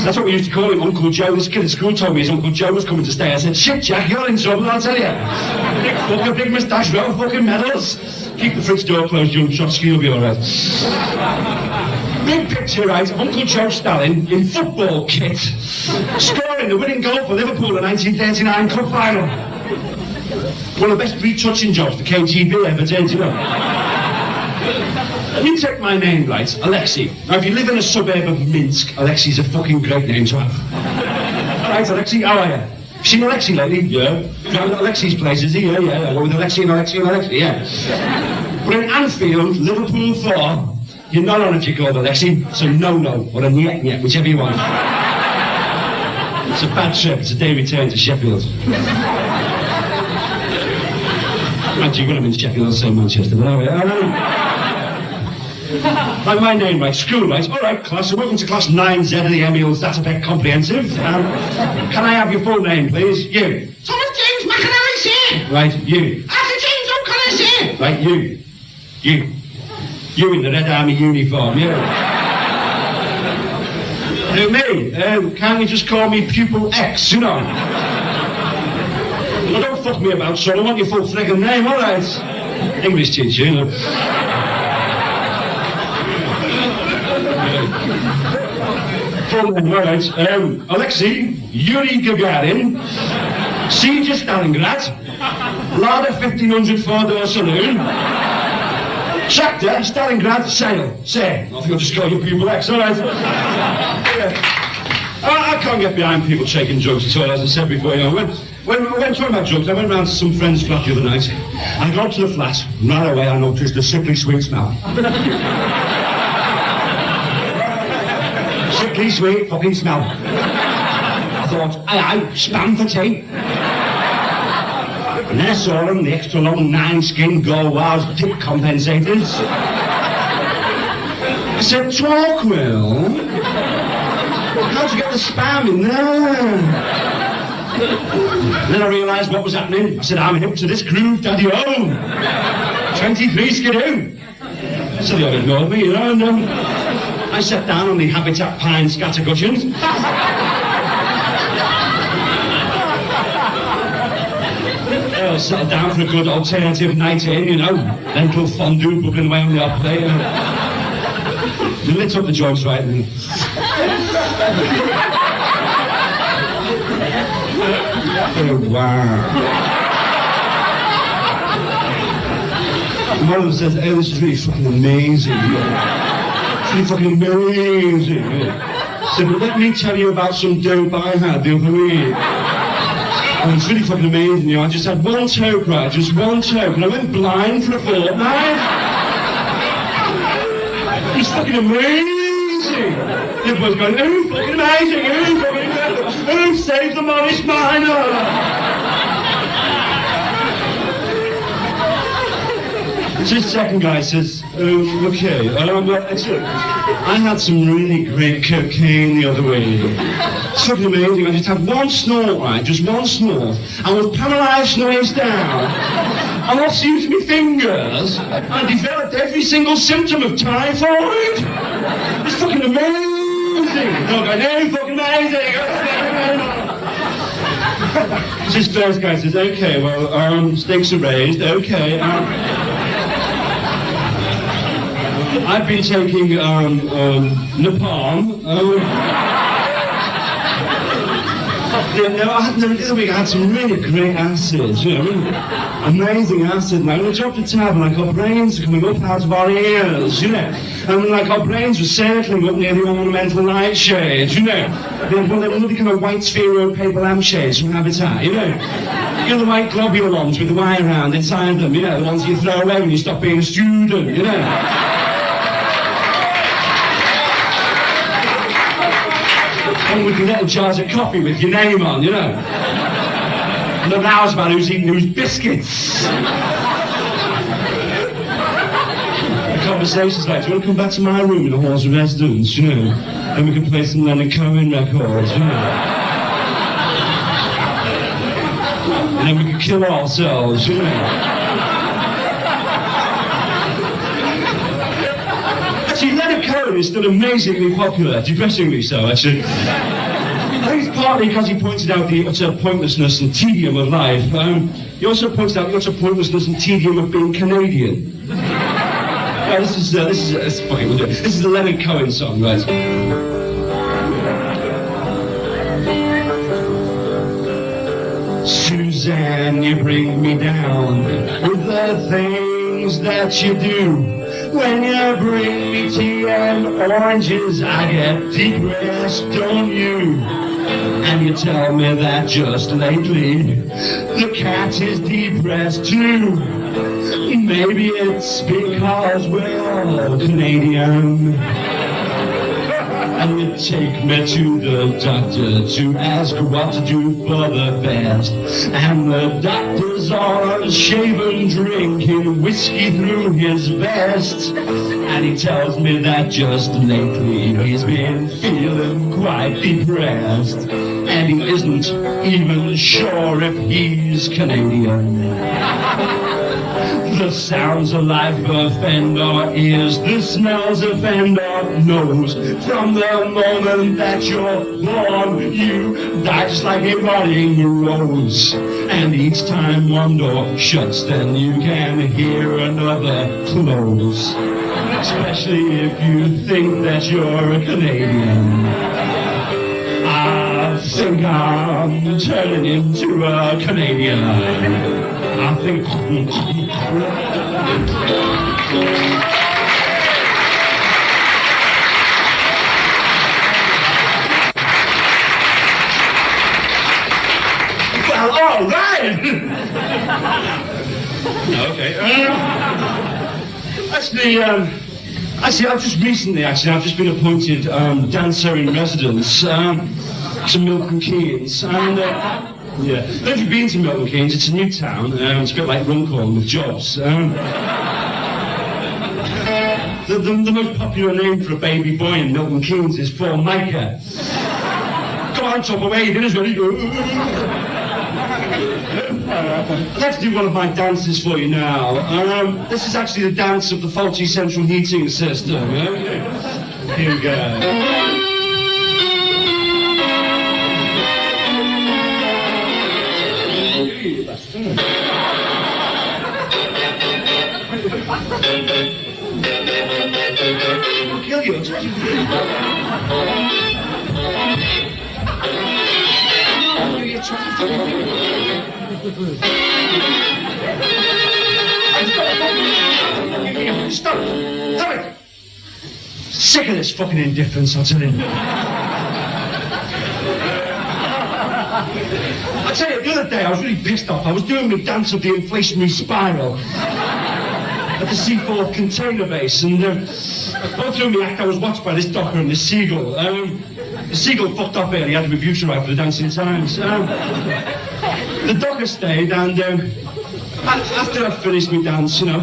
That's what we used to call him, Uncle Joe. This kid at school told me his Uncle Joe was coming to stay. I said, shit, Jack, you're in trouble, I'll tell you. Big fucker, big moustache, no fucking medals. Keep the fridge door closed, young Trotsky, you'll be all right. Big picture, right, Uncle Joe Stalin in football kit, scoring the winning goal for Liverpool in the 1939 Cup final. One of the best retouching jobs the KGB ever did, you know. You take my name, right, Alexei. Now, if you live in a suburb of Minsk, Alexei's a fucking great name to have. All right, Alexei, how are you? Seen Alexei lately? Yeah. Down at Alexei's place, is he? Yeah. I go with Alexei, yeah. But in Anfield, Liverpool 4, you're not on if you're called Alexei, so no, or a niet, whichever you want. It's a bad trip, it's a day return to Sheffield. Actually, when I'm in Sheffield, I'll say Manchester, but Like my name, right, school, right, all right, class, welcome to class 9Z of the Emiles, that's a bit comprehensive. Can I have your full name, please? You. Thomas James McAnally, sir. Right, you. Arthur James O'Connor, sir. Right, you. You in the Red Army uniform, you. Me, can't you just call me Pupil X, you know? Well, don't fuck me about, son, I want your full friggin' name, all right? English teacher, you know. Full name, all right. Alexei, Yuri Gagarin, Siege of Stalingrad, Larder 1500 four-door saloon, Shakhtar, Stalingrad, Sayle. Say, I think I'll just call you Pupil X, all right? I can't get behind people taking drugs at all, as I said before, you know. When we went talking about drugs, I went round to some friend's flat the other night. I got up to the flat, and right away I noticed a sickly sweet smell. Sickly sweet fucking smell. I thought, aye, spam for tea. And then I saw them, the extra long 9-skin Gauloise dip compensators. I said, talk, Will. How'd you get the spam in there? And then I realised what was happening. I said, I'm hip to this groove, daddy-o. 23 skidoo. So they all ignored me, you know, and I sat down on the Habitat Pine scatter cushions. I settled down for a good alternative night in, you know. Lentil fondue bubbling away on the hot plate. They lit up the joints right then. Oh, wow. One of them says, oh, this is really fucking amazing. It's really fucking amazing. I said, but let me tell you about some dope I had the other week. Oh, it's really fucking amazing, you know. I just had one toke, right? Just one toke. And I went blind for a fortnight. It's fucking amazing. Everyone's going, oh, fucking amazing, oh, fucking amazing. Oh, save the Morris Minor. So the second guy says, okay, I had some really great cocaine the other week. It's fucking amazing. I just had one snort, right? Just one snort. I was paralysed nose down. I lost use of my fingers. I developed every single symptom of typhoid. It's fucking amazing. Okay, fucking amazing. So this first guy says, okay, well, stakes are raised. Okay, I've been taking napalm. The other week I had some really great acid, you know, really amazing acid. And I dropped a tab and like our brains are coming up out of our ears, you know. And like our brains were circling up near the ornamental nightshade, you know. They were really kind of white sphero paper lampshades from Habitat, you know. You know, the white globular ones with the wire around inside them, you know, the ones you throw away when you stop being a student, you know. And with little jars of coffee with your name on, you know. And the rouse man who's eating those biscuits. The conversation's like, do you want to come back to my room in the halls of residence, you know? And we can play some Leonard Cohen records, you know. And then we can kill ourselves, you know. Actually, Leonard Cohen is still amazingly popular, depressingly so, actually. I think it's partly because he pointed out the utter pointlessness and tedium of life. He also pointed out the utter pointlessness and tedium of being Canadian. This is the Leonard Cohen song, right? Suzanne, you bring me down with the things that you do. When you bring me tea and oranges, I get depressed, don't you? And you tell me that just lately the cat is depressed too. Maybe it's because we're all Canadian. And you take me to the doctor to ask what to do for the best. And the doctor's all shaven, drinking whiskey through his vest. And he tells me that just lately he's been feeling quite depressed. And he isn't even sure if he's Canadian. The sounds of life offend our ears, the smells offend our nose. From the moment that you're born, you die just like a rotting rose. And each time one door shuts, then you can hear another close. Especially if you think that you're a Canadian. I think I'm turning into a Canadian. I think... Well, all right! Okay. Actually, I've just been appointed dancer in residence to Milton Keynes, and yeah. If you've been to Milton Keynes, it's a new town. It's a bit like Runcorn with jobs. The most popular name for a baby boy in Milton Keynes is Formica. Come on, chop away, it is ready. Let's do one of my dances for you now. This is actually the dance of the faulty central heating system. Here we go. I'll kill you. Stop! Hurry! Sick of this fucking indifference, I'll tell you. I tell you, the other day I was really pissed off. I was doing the dance of the inflationary spiral at the C4 container base, and all through my act I was watched by this docker and this seagull. The seagull fucked up early, he had to be butyrite for the dancing times. The docker stayed, and after I finished my dance, you know,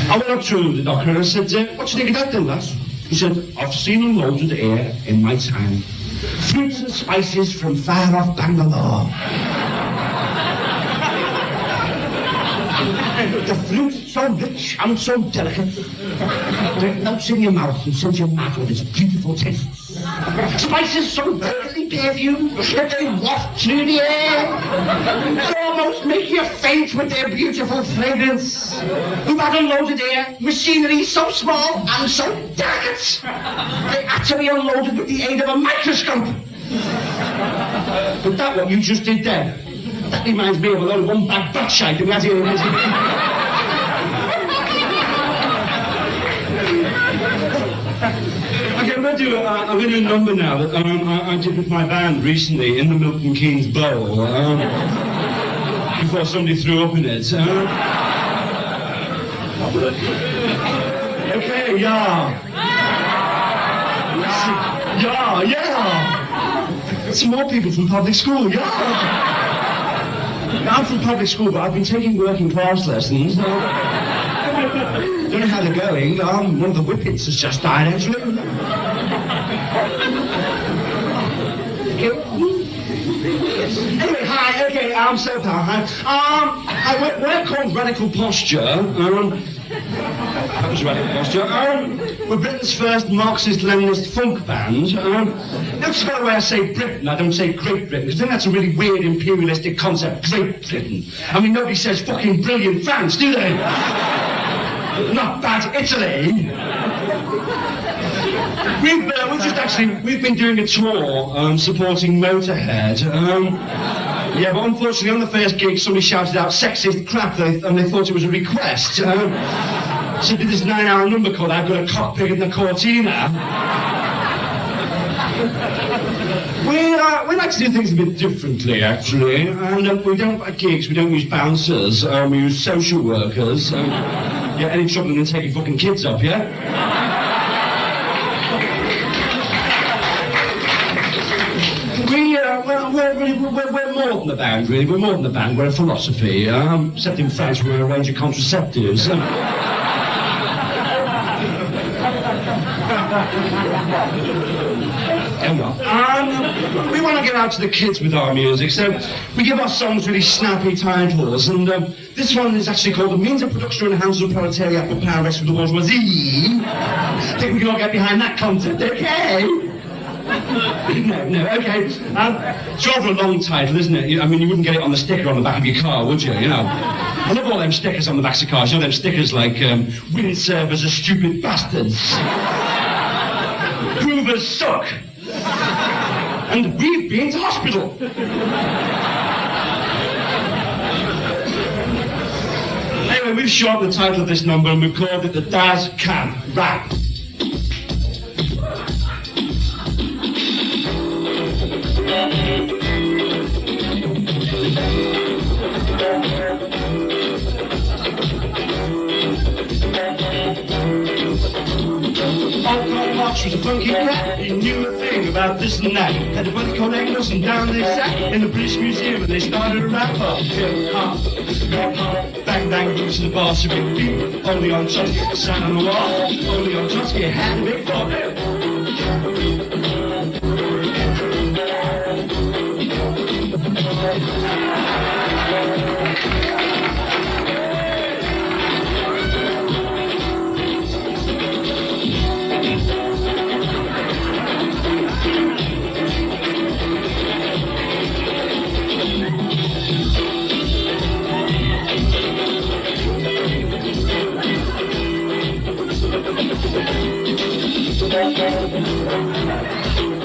I went up to the docker and I said, what do you think of that then, lass? He said, I've seen unloaded air in my time. Fruits and spices from far off Bangalore. The fruit's so rich and so delicate. It melts in your mouth and fills your mouth with its beautiful taste. Spices so delicately perfumed that they waft through the air. They almost make you faint with their beautiful fragrance. Who had unloaded air, machinery so small and so delicate. They actually unloaded with the aid of a microscope. But that what you just did then, that reminds me of a lot of one-bag butt shite that we had here in Okay, I'm going to do a number now that I did with my band recently in the Milton Keynes Bowl. Before somebody threw up in it. Okay, yeah. Some more people from public school, yeah. I'm from public school, but I've been taking working class lessons. Don't know how they're going. One of the whippets has just died, actually. Anyway, hi, okay, I'm so hi. We're called Radical Posture. That was Radical Posture. We're Britain's first Marxist-Leninist funk band. That's the way I say Britain, I don't say Great Britain, because then that's a really weird imperialistic concept, Great Britain. I mean, nobody says fucking brilliant France, do they? Not bad Italy. We've been doing a tour supporting Motorhead. Yeah, but unfortunately on the first gig somebody shouted out sexist crap and they thought it was a request. So did this 9-hour number called I've Got a Cock Bigger Than a Cortina. We like to do things a bit differently, actually, and we don't at gigs, we don't use bouncers, we use social workers. Yeah, any trouble in taking fucking kids up, yeah? We're more than the band, really. We're more than the band. We're a philosophy. Except in France, we're a range of contraceptives. We want to get out to the kids with our music, so we give our songs really snappy titles, and this one is actually called The Means of Production Enhanced the Proletariat for Power Rest of the Bourgeoisie. I think we can all get behind that concept, okay? No, okay. It's rather a long title, isn't it? I mean, you wouldn't get it on the sticker on the back of your car, would you? You know. I love all them stickers on the backs of cars. You know them stickers like, windservers are stupid bastards. Groovers suck. And we've been to hospital. Anyway, we've shortened the title of this number and we've called it the Das Camp Rap. Marx was a funky cat, he knew a thing about this and that. Had a buddy called Engels and down they sat in the British Museum and they started a rap up. Hip hop, bang bang boots in the bar, so big beat. Only on Trotsky, the sign on the wall. Only on Trotsky had a big thought.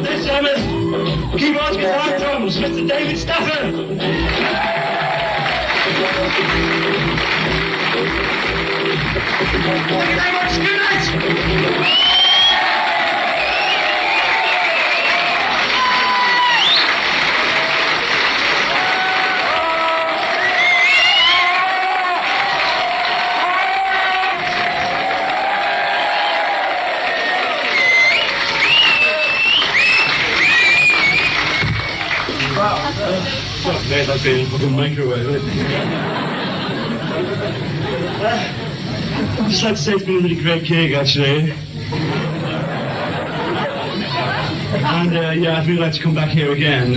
This Emmett, keyboards, guitar, drums, Mr. David Stafford. Thank you very much. Good night. There's like being in a microwave. I'd just like to say it's been a really great gig, actually. And yeah, I'd really like to come back here again.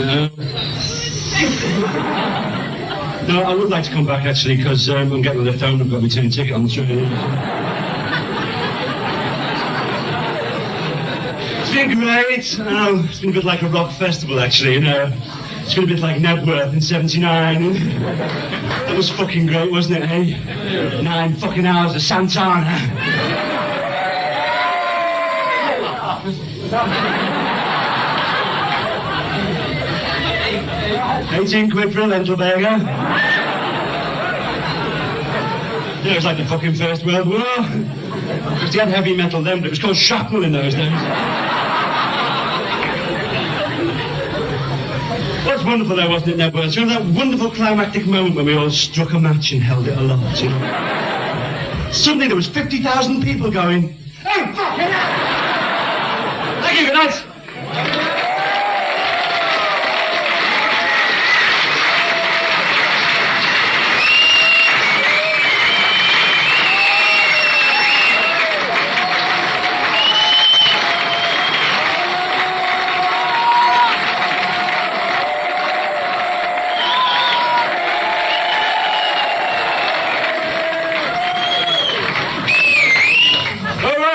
No, I would like to come back actually, because I'm getting the lift home and I've got my return ticket on the train. It's been great. It's been a bit like a rock festival, actually, you know. It's been a bit like Nebworth in '79. That was fucking great, wasn't it, hey? 9 fucking hours of Santana. 18 quid for a lentil burger. It was like the fucking First World War. Because they had heavy metal then, but it was called shrapnel in those days. What's wonderful though, wasn't it, Ned Worth? You know that wonderful climactic moment when we all struck a match and held it aloft, you know? Suddenly there was 50,000 people going, "Oh, fucking hell!" Thank you, good night.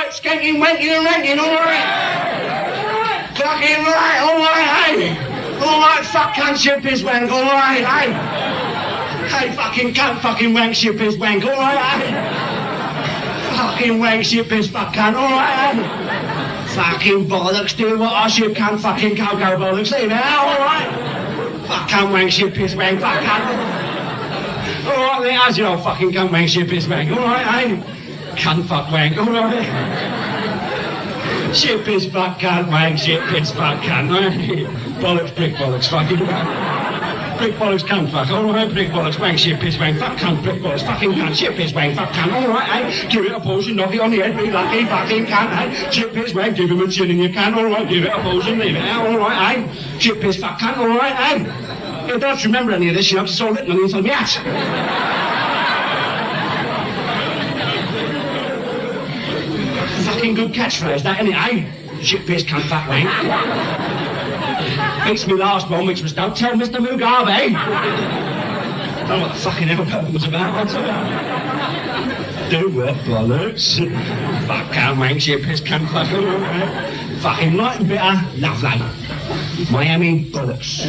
Skanking, wanking and ranking, all right. Fucking right, all right, hey. All right, fuck cunt, shit, piss, wank, all right, hey. Hey, fucking cunt, fucking wank, shit, piss, wank, all right, hey. Fucking wank, shit, piss, fuck cunt, all right, hey. Fucking bollocks, do what I should, cunt, fucking go bollocks, leave it out, all right. Fuck cunt, wank, shit, piss, wank, fuck cunt. All right, then, how's your old fucking cunt, wank, shit, piss, wank, all right, hey. Cunt, fuck, wank, all right. Shit, piss, fuck, cunt, wank, shit, piss, fuck, cunt. Bollocks, prick, bollocks, fucking prick, bollocks, cunt, fuck. All right, prick, bollocks, wank, shit, piss, wank, fuck, cunt, prick, bollocks, fucking cunt, shit, piss, wank, fuck, cunt. All right, eh? Give it a potion, knock it on the head, be lucky, fucking cunt, eh? Shit, piss, wank, give him a chin in your can. All right, give it a potion, leave it out. All right, eh? Shit, piss, fuck, cunt. All right, eh? You don't remember any of this, you know, it's all written on the inside of my hat. Fucking good catchphrase, that, innit, eh? Shit, piss, cunt, fat wank. Beats me last one, which was, don't tell Mr. Mugabe. Don't know what the fucking hell that was about. Do what, bollocks? Fuck, cunt, wank, shit, piss, cunt, fuck, fucking light and bitter, lovely. Miami, bollocks.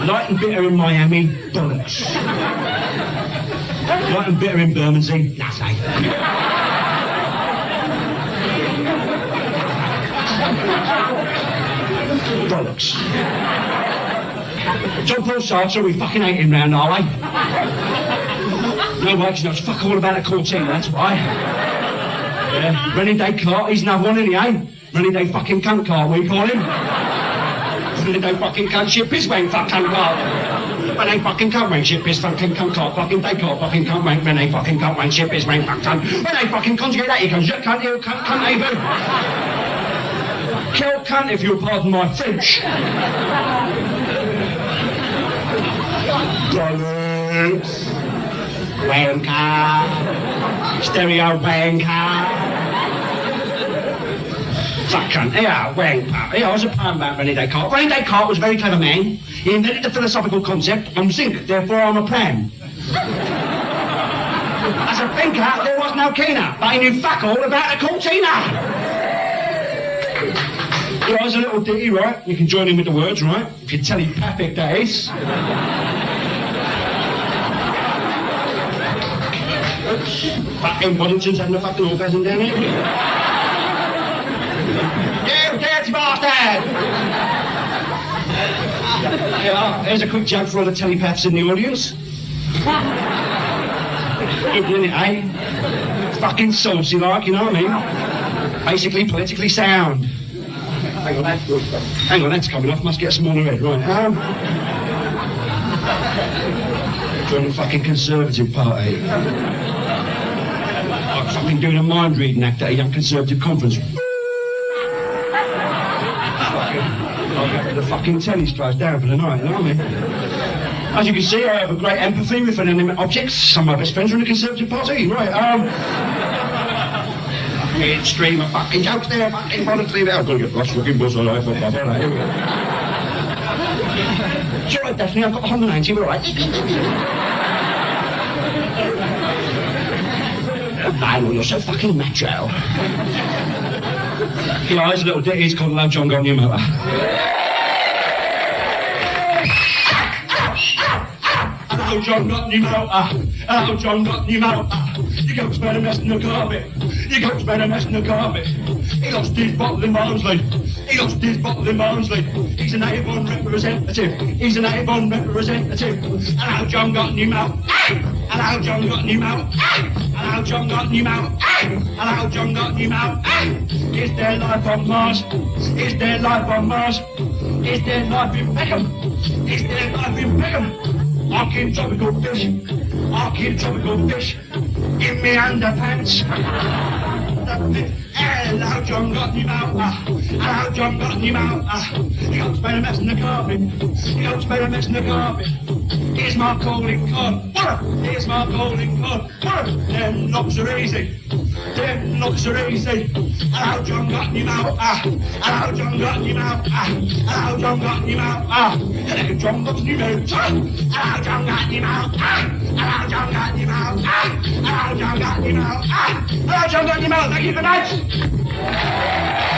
Light and bitter in Miami, bollocks. Light and bitter in Bermondsey, lovely. Bollocks. John Paul Sartre, we fucking hate him round our way. No way, he knows fuck all about a Cortina, that's why. Yeah, Rennie Descartes, he's another one, isn't he, eh? Rennie Day fucking cunt cart, we call him. Rennie Day fucking cunt shit piss wank fuck cunt cart. Rennie fucking cunt wank shit piss fucking cunt cart, fucking Descartes fucking cunt wank, Rennie fucking cunt wank shit piss wank fuck cunt. Rennie fucking conjugate that, you can shit cunt, you cunt, even. Kill cunt if you'll pardon my French. Bollocks. Wanker. Stereo wanker. Fuck cunt. Yeah, wanker. Yeah, I was a poem about René Descartes. René Descartes was a very clever man. He invented the philosophical concept, I'm zinc, therefore I'm a pram. As a thinker, there was no keener, but he knew fuck all about the Cortina. Yeah, there's a little ditty, right? You can join in with the words, right? If you're telepathic, that is. Oops. Fucking Waddington's having a fucking orgasm down here. You dirty bastard! Yeah, here's a quick joke for all the telepaths in the audience. Good, isn't it, eh? Fucking saucy like, you know what I mean? Basically politically sound. Hang on, that's coming off. Must get some on the head. Right, join the fucking Conservative Party. I'm fucking doing a mind reading act at a young Conservative conference. I'll get the fucking telly strikes down for the night, you know what I mean? As you can see, I have a great empathy with inanimate objects. Some of my best friends are in the Conservative Party. Right, stream of fucking jokes there, fucking bollocks, leave it out. I've got to get lost fucking buzz on life. Here we go. It's all right, Daphne, I've got 190, we're all right. Man, you're so fucking macho. Yeah, there's a little ditty, it's called Love John Got New Motor. Oh, John got new motor. Oh, John got new motor. You go spend a mess in the carpet. You go spend a mess in the carpet. He lost his bottle in Barnsley. He lost his bottle in Barnsley. He's an A1 representative. He's an A1 representative. Hello, John got new mouth. Hello, John got new mouth. Hello, John got new mouth. Hello, John got new mouth. Is there life on Mars? Is there life on Mars? Is there life in Beckham? Is there life in Beckham? Arcing tropical fish. Arcing tropical fish. In me underpants. Hello, John got new mouth. Hello, John got new mouth. You got to spend a mess in the carpet. You got to spend a mess in the carpet. Here's my calling card. Here's my calling card. Them knocks are easy. Them knocks are easy. Hello, John got new mouth. Hello, John got new mouth. Hello, John got new mouth. Hello, John got new mouth. Hello, John got new mouth. Hello, John got new mouth. Hello, John got new mouth. Hello, John got new mouth. Thank you for that.